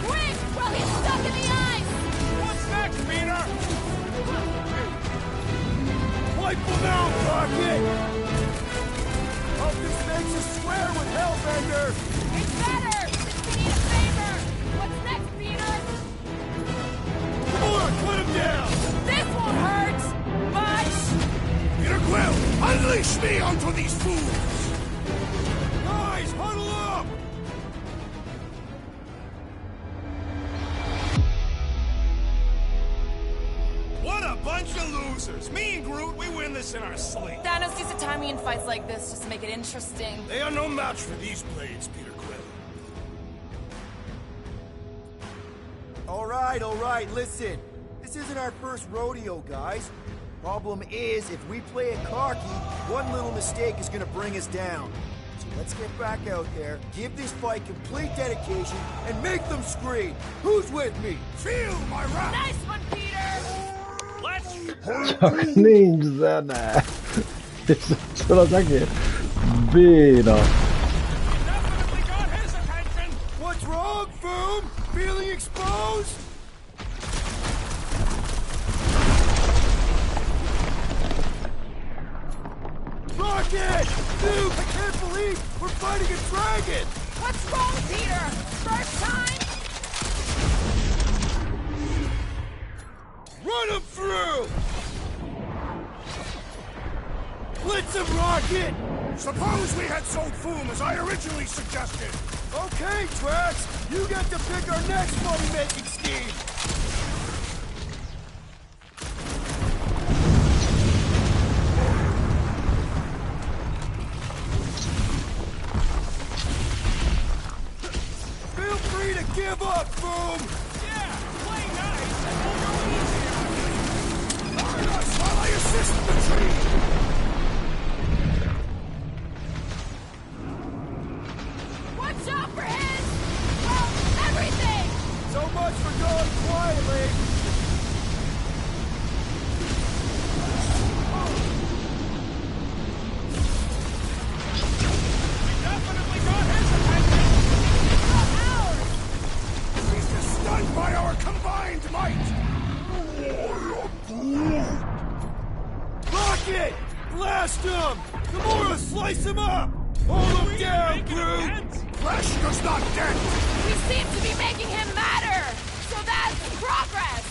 Quick! While he's stuck in the ice! What's next, Peter? Wipe them out, Rocket! Hope this makes us swear with Hellbender! It's better! Since we need a favor! What's next, Peter? Gamora, cut him down! This won't hurt! Much! Peter Quill, unleash me onto these fools! Guys, huddle up! What a bunch of losers! Me and Groot, we win this in our sleep. Thanos used to tie me in fights like this just to make it interesting. They are no match for these blades, Peter Quill. All right, listen. This isn't our first rodeo, guys. Problem is, if we play it cocky, one little mistake is gonna bring us down. So let's get back out there, give this fight complete dedication, and make them scream. Who's with me? Feel my wrath! Nice one, Peter! Let's... Csak nincs zene. És akkor az egész béna. Definitely got his attention! What's wrong, Foom? Feeling exposed? Rocket! Dude, I can't believe we're fighting a dragon! What's wrong, Peter? First time? Run him through! Blitz him, Rocket! Suppose we had sold FOOM as I originally suggested! Okay, Drax, you get to pick our next money-making scheme! Feel free to give up, Boom! Yeah, play nice and we'll go easy on you. Guard us while I assist the tree! Watch out for his... well, everything! So much for going quietly! Definitely got his attention! Not ours! He's just stunned by our combined might! Rocket! Blast him! Gamora, slice him up! Hold him down, Making a Groot! dent? Flesh does not dent! We seem to be making him matter! So that's progress!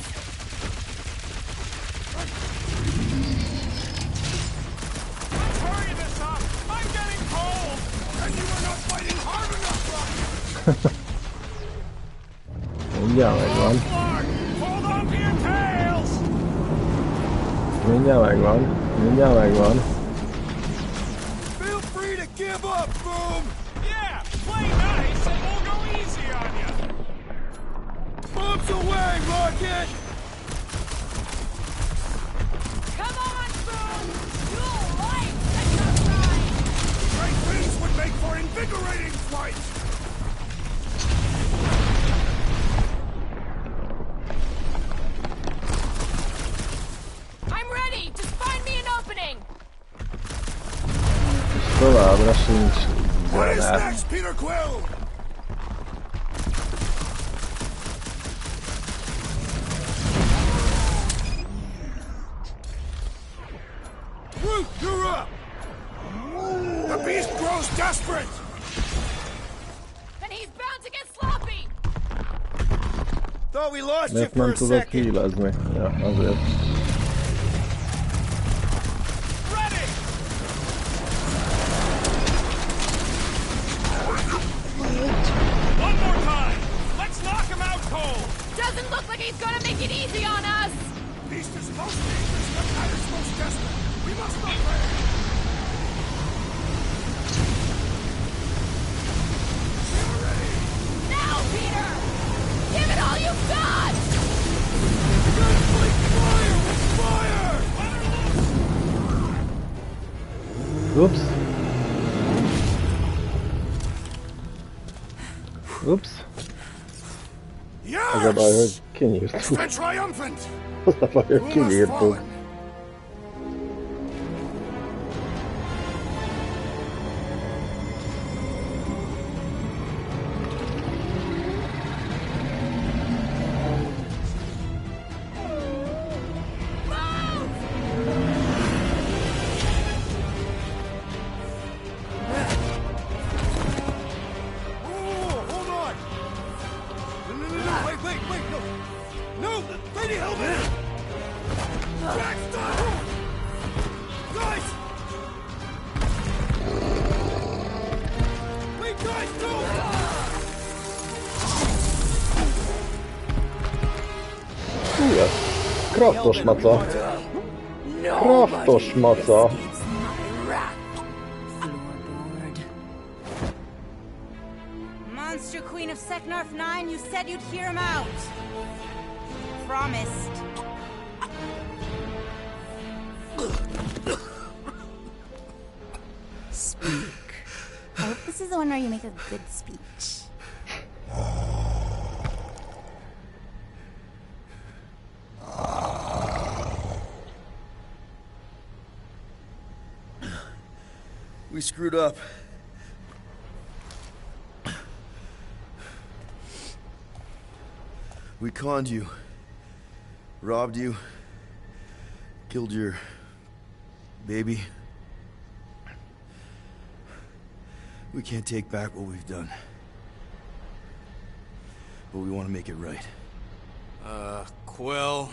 Let's hurry this up! I'm getting cold! And you are not fighting hard enough, Rocket! Mindjárt megvan. Clark, hold on to your tails! Mindjárt megvan. Mindjárt megvan. Feel free to give up, Boom! Yeah, play nice and we'll go easy on you! Bumps away, Rocket! Come on, Boom! You'll like the sunshine! Great winds would make for invigorating flight! I'm ready! Just find me an opening! És továbbra sincs What is zene. next, Peter Quill? Groot, you're up! The beast grows desperate! about to get sloppy. Thought we lost you Miért for nem a tudok second. healezni? Ja, azért. Ready! One more time! Let's knock him out cold! Doesn't look like he's gonna make it easy on us. Beast is most dangerous, but that is most desperate. We must not fail. Now, Peter! Give it all you've got! Ups. Ups. Az a baj, hogy kinyírtuk. It's been triumphant. Az a baj, hogy Who has kinyírtuk. fallen? Hülye. Kraftos maca. Kraftos maca. Floorboard. Monster Queen of Seknarf 9, you said you'd hear him out. Promised. Speak. I hope this is the one where you make a good speech. We screwed up. We conned you. Robbed you. Killed your baby. We can't take back what we've done. But we want to make it right. Quill.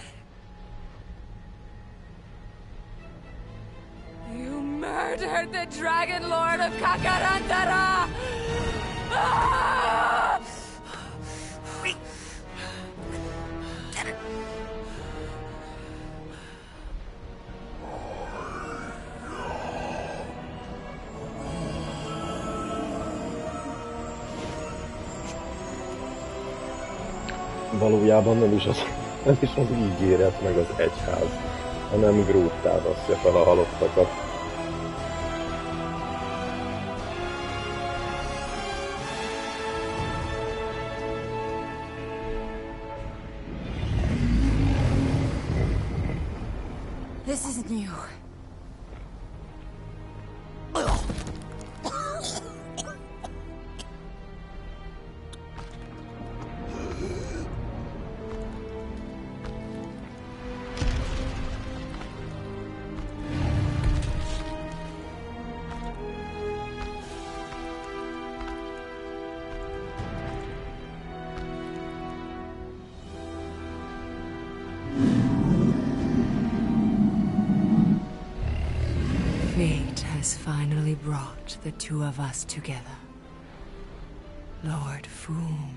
You murdered the Dragon Lord of Kakarandara! Ah! Valójában nem is az ígéret meg az egyház, hanem Groot támasztja fel a halottakat. This isn't you. Fate has finally brought the two of us together. Lord FOOM.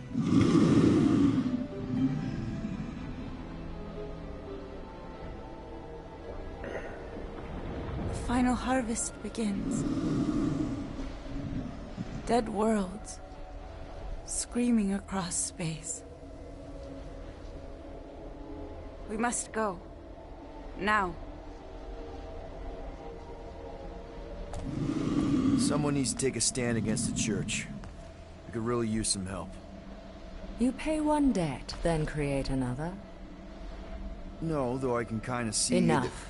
The final harvest begins. Dead worlds, screaming across space. We must go. Now. Someone needs to take a stand against the church. We could really use some help. You pay one debt, then create another. No, though I can kind of see... Enough.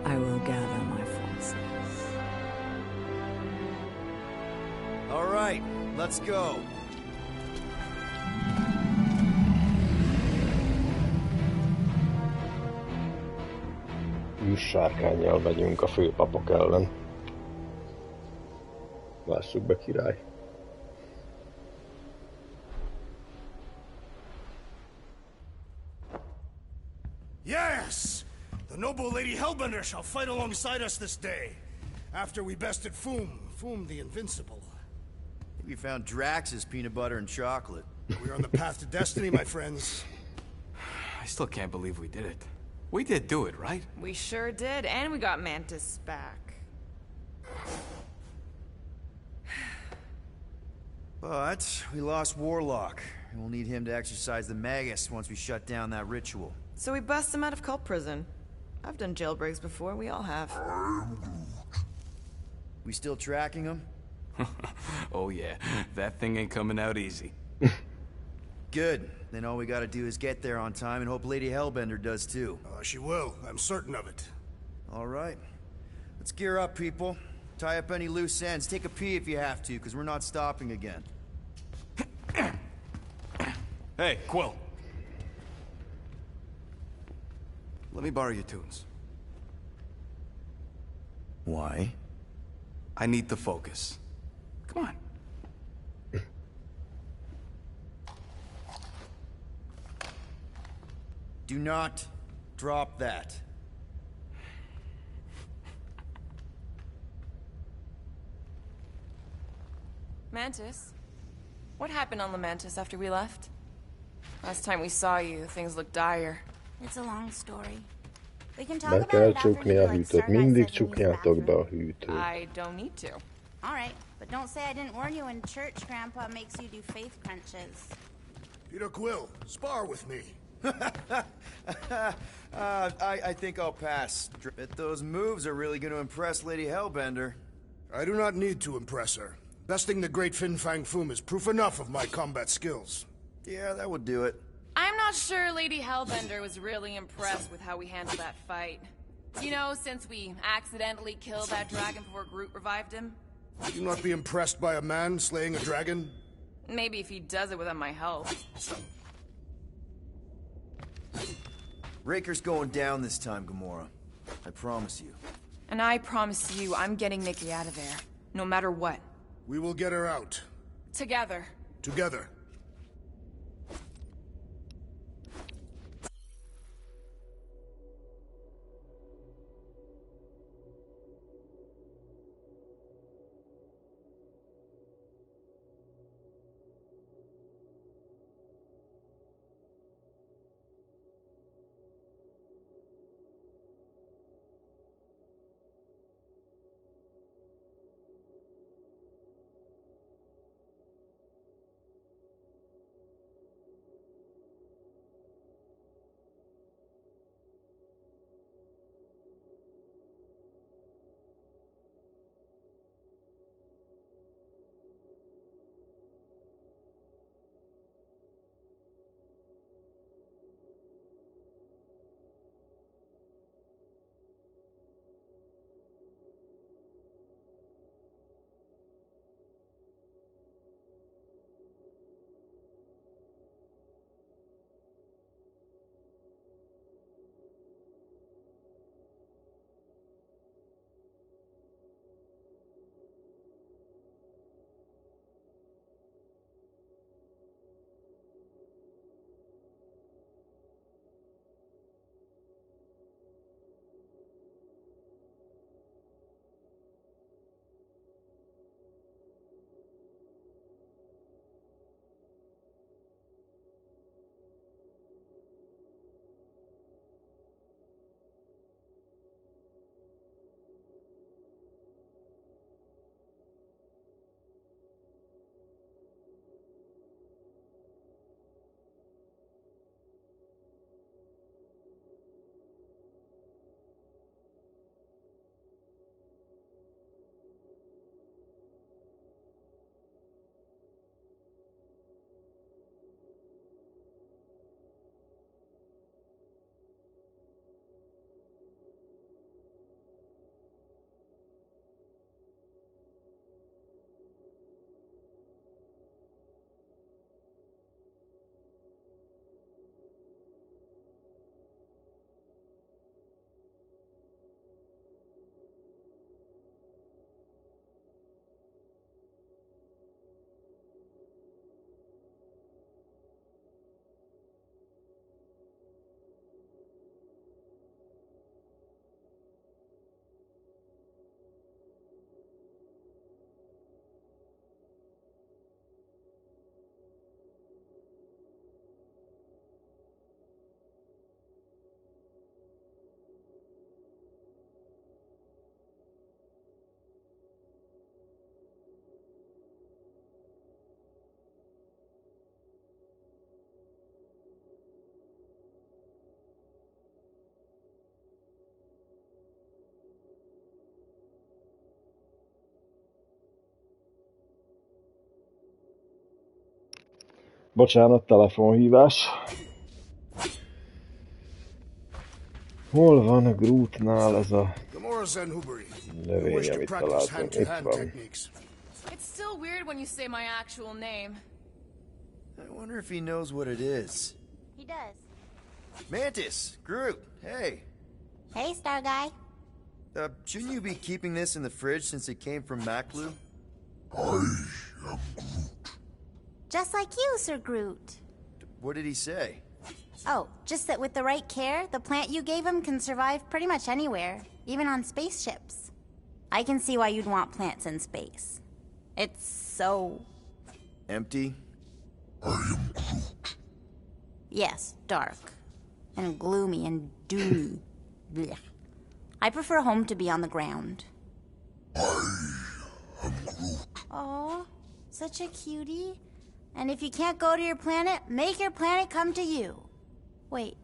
I will gather my forces. All right, let's go. űrsárkánnyal megyünk a főpapok ellen. Lássuk be, király. Yes! The noble Lady Hellbender shall fight alongside us this day. After we bested FOOM the Invincible. We found Drax's peanut butter and chocolate. We're on the path to destiny, my friends. I still can't believe we did it. We did do it, right? We sure did, and we got Mantis back. But we lost Warlock, and we'll need him to exercise the Magus once we shut down that ritual. So we bust him out of cult prison. I've done jailbreaks before, we all have. We still tracking him? Oh yeah, that thing ain't coming out easy. Good. Then all we gotta do is get there on time and hope Lady Hellbender does too. She will. I'm certain of it. All right. Let's gear up, people. Tie up any loose ends. Take a pee if you have to, because we're not stopping again. Hey, Quill. Let me borrow your tunes. Why? I need to focus. Come on. Do not drop that. Mantis? What happened on the Mantis after we left? Last time we saw you, things looked dire. It's a long story. We can talk Be about kell it after csukni you a like hűtőt. start Mindig dissecting these csukjátok be a bathrooms. hűtőt. I don't need to. All right, but don't say I didn't warn you in church Grandpa makes you do faith crunches. Peter Quill, spar with me. I think I'll pass. Bet those moves are really going to impress Lady Hellbender. I do not need to impress her. Besting the great Fin Fang Foom is proof enough of my combat skills. Yeah, that would do it. I'm not sure Lady Hellbender was really impressed with how we handled that fight. You know, since we accidentally killed that dragon before Groot revived him? Would you not be impressed by a man slaying a dragon? Maybe if he does it without my help. Raker's going down this time, Gamora. I promise you. And I promise you, I'm getting Nikki out of there. No matter what. We will get her out. Together. Together. Bocsánat, telefonhívás. Hol van a Grootnál ez a növény, amit találtunk? Itt van. It's still weird when you say my actual name. I wonder if he knows what it is. He does. Mantis! Groot! Hey! Hey, Star Guy. Shouldn't you be keeping this in the fridge since it came from Maklu? Just like you, Sir Groot. What did he say? Oh, just that with the right care, the plant you gave him can survive pretty much anywhere, even on spaceships. I can see why you'd want plants in space. It's so... Empty? Yes, dark. And gloomy and doomy. Blech. I prefer home to be on the ground. Aw, such a cutie. And if you can't go to your planet, make your planet come to you. Wait,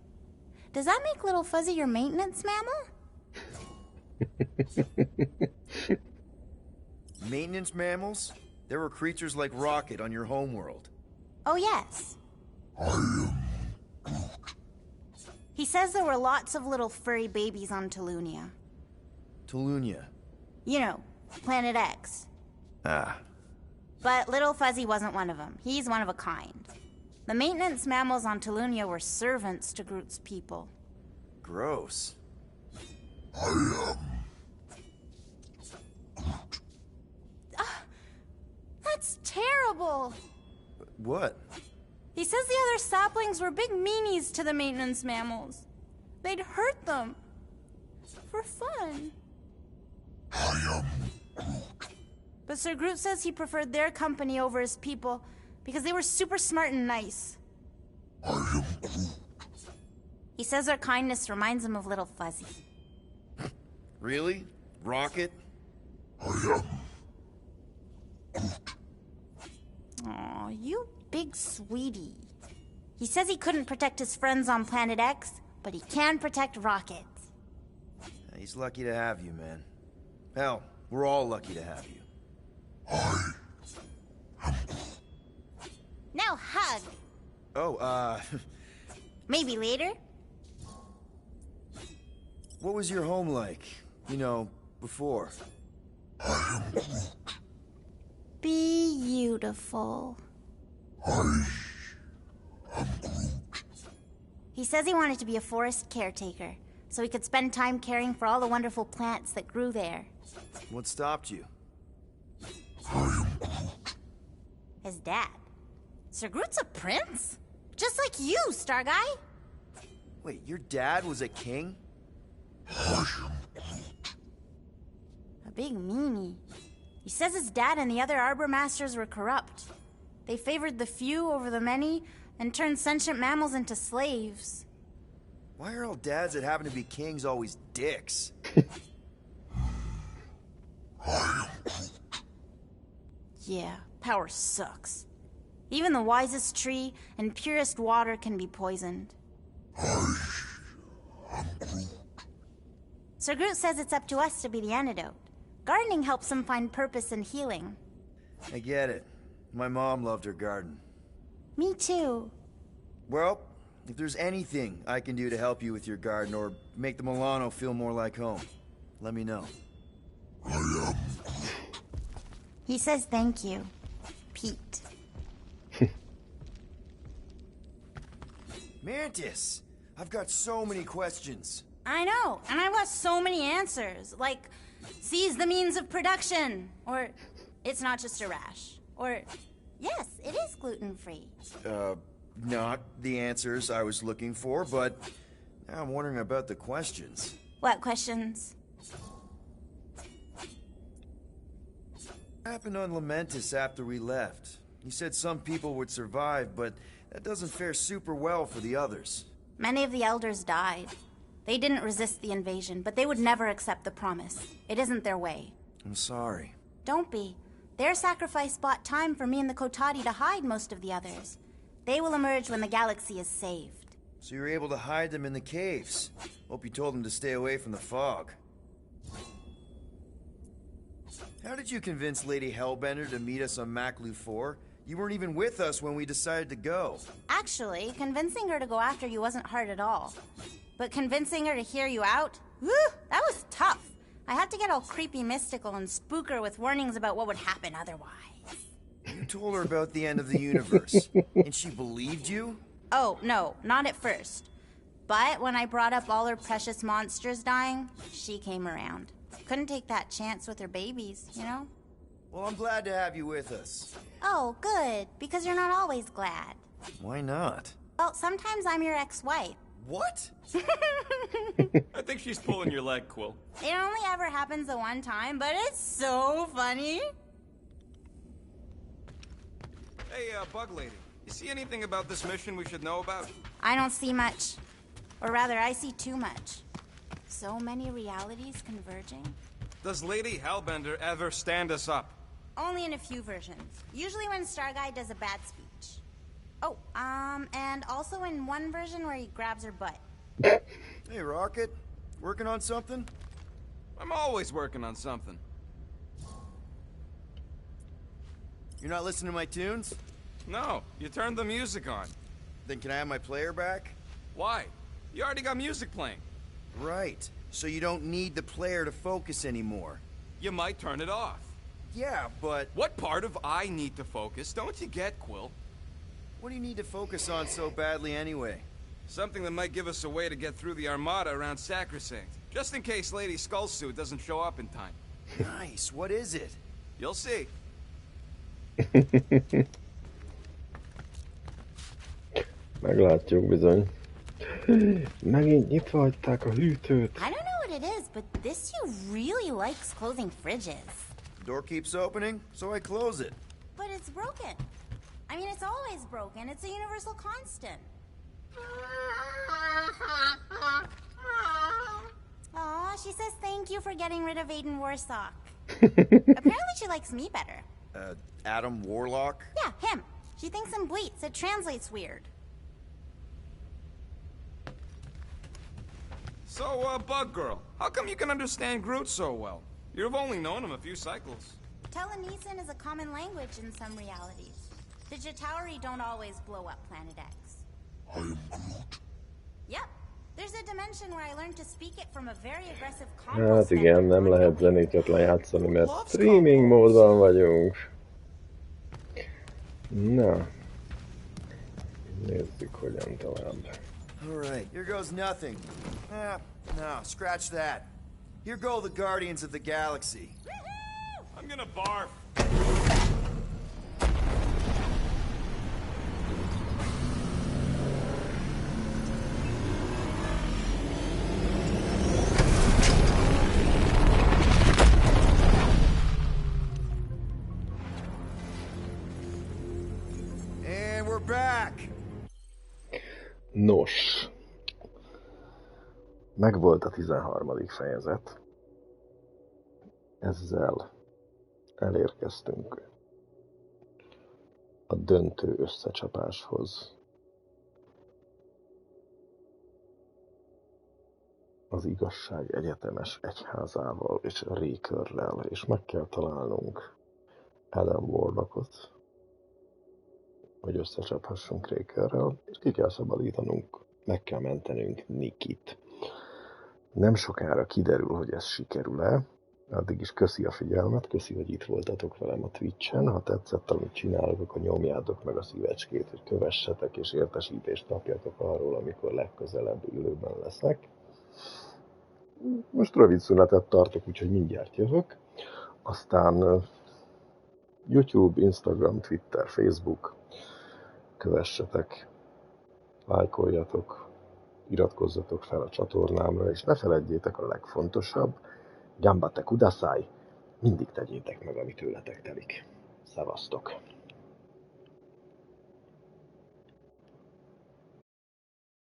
does that make Little Fuzzy your maintenance mammal? Maintenance mammals? There were creatures like Rocket on your homeworld. Oh, yes. He says there were lots of little furry babies on Tolunia. Tolunia? You know, Planet X. Ah. But Little Fuzzy wasn't one of them. He's one of a kind. The maintenance mammals on Tolunia were servants to Groot's people. Gross. That's terrible! What? He says the other saplings were big meanies to the maintenance mammals. They'd hurt them. For fun. But Sir Groot says he preferred their company over his people because they were super smart and nice. He says their kindness reminds him of Little Fuzzy. Really? Rocket? Aw, you big sweetie. He says he couldn't protect his friends on Planet X, but he can protect Rocket. He's lucky to have you, man. Hell, we're all lucky to have you. Now hug. Oh, Maybe later? what was your home like? You know, before? Beautiful. He says he wanted to be a forest caretaker, so he could spend time caring for all the wonderful plants that grew there. What stopped you? His dad. Sir Groot's a prince? Just like you, Star Guy. Wait, your dad was a king? A big meanie. He says his dad and the other Arbor Masters were corrupt. They favored the few over the many and turned sentient mammals into slaves. Why are all dads that happen to be kings always dicks? Yeah, power sucks. Even the wisest tree and purest water can be poisoned. Sir Groot says it's up to us to be the antidote. Gardening helps him find purpose and healing. I get it. My mom loved her garden. Me too. Well, if there's anything I can do to help you with your garden or make the Milano feel more like home, let me know. He says thank you, Pete. Mantis! I've got so many questions. I know, and I want so many answers, like, seize the means of production, or it's not just a rash, or yes, it is gluten-free. Not the answers I was looking for, but now I'm wondering about the questions. What questions? What happened on Lamentis after we left? You said some people would survive, but that doesn't fare super well for the others. Many of the elders died. They didn't resist the invasion, but they would never accept the promise. It isn't their way. I'm sorry. Don't be. Their sacrifice bought time for me and the Kotati to hide most of the others. They will emerge when the galaxy is saved. So you were able to hide them in the caves. Hope you told them to stay away from the fog. How did you convince Lady Hellbender to meet us on Maklu 4? You weren't even with us when we decided to go. Actually, convincing her to go after you wasn't hard at all. But convincing her to hear you out? Whew, that was tough. I had to get all creepy mystical and spook her with warnings about what would happen otherwise. You told her about the end of the universe, and she believed you? Oh, no, not at first. But when I brought up all her precious monsters dying, she came around. Couldn't take that chance with her babies, you know? Well, I'm glad to have you with us. Oh, good, because you're not always glad. Why not? Well, sometimes I'm your ex-wife. What? I think she's pulling your leg, Quill. It only ever happens the one time, but it's so funny. Hey, Bug Lady, you see anything about this mission we should know about? I don't see much. Or rather, I see too much. So many realities converging. Does Lady Hellbender ever stand us up? Only in a few versions. Usually when Star Guy does a bad speech. Oh, and also in one version where he grabs her butt. Hey, Rocket. Working on something? I'm always working on something. You're not listening to my tunes? No, you turned the music on. Then can I have my player back? Why? You already got music playing. Right. So you don't need the player to focus anymore. You might turn it off. Yeah, but... What part of I need to focus don't you get, Quill? What do you need to focus on so badly anyway? Something that might give us a way to get through the Armada around Sacrosanct. Just in case Lady Skullsuit doesn't show up in time. Nice. What is it? You'll see. Meglátjuk bizony. Megint nyitva hagyták a hűtőt. I don't know what it is, but this you really likes closing fridges. The door keeps opening, so I close it. But it's broken. I mean, it's always broken. It's a universal constant. Aw, she says thank you for getting rid of Aiden Warsock. Apparently she likes me better. Adam Warlock? Yeah, him. She thinks him bleats. It translates weird. So, Bug Girl, how come you can understand Groot so well? You've only known him a few cycles. Telenesin is a common language in some realities. The Jatauri don't always blow up Planet X. I am Groot. Yep. There's a dimension where I learned to speak it from a very aggressive Hát compost igen, nem lehet zenéket lejátszani, mert streaming módban vagyunk. Na. Nézzük, hogyan tovább. Alright, here goes nothing. No, scratch that. Here go the Guardians of the Galaxy. I'm gonna barf. And we're back. Nos. Megvolt a 13. fejezet. Ezzel elérkeztünk a döntő összecsapáshoz. Az igazság egyetemes egyházával és Rékörrel, és meg kell találnunk Adam Warlockot, hogy összecsaphassunk Rékörrel, és ki kell szabadítanunk, meg kell mentenünk Nikit. Nem sokára kiderül, hogy ez sikerül-e. Addig is köszi a figyelmet, köszi, hogy itt voltatok velem a Twitch-en. Ha tetszett, amit csinálok, akkor nyomjátok meg a szívecskét, hogy kövessetek és értesítést kapjatok arról, amikor legközelebb élőben leszek. Most rövid szünetet tartok, úgyhogy mindjárt jövök. Aztán YouTube, Instagram, Twitter, Facebook, kövessetek, lájkoljatok, iratkozzatok fel a csatornámra, és ne feledjétek a legfontosabb, Gambate kudasai, mindig tegyétek meg, ami tőletek telik. Szevasztok!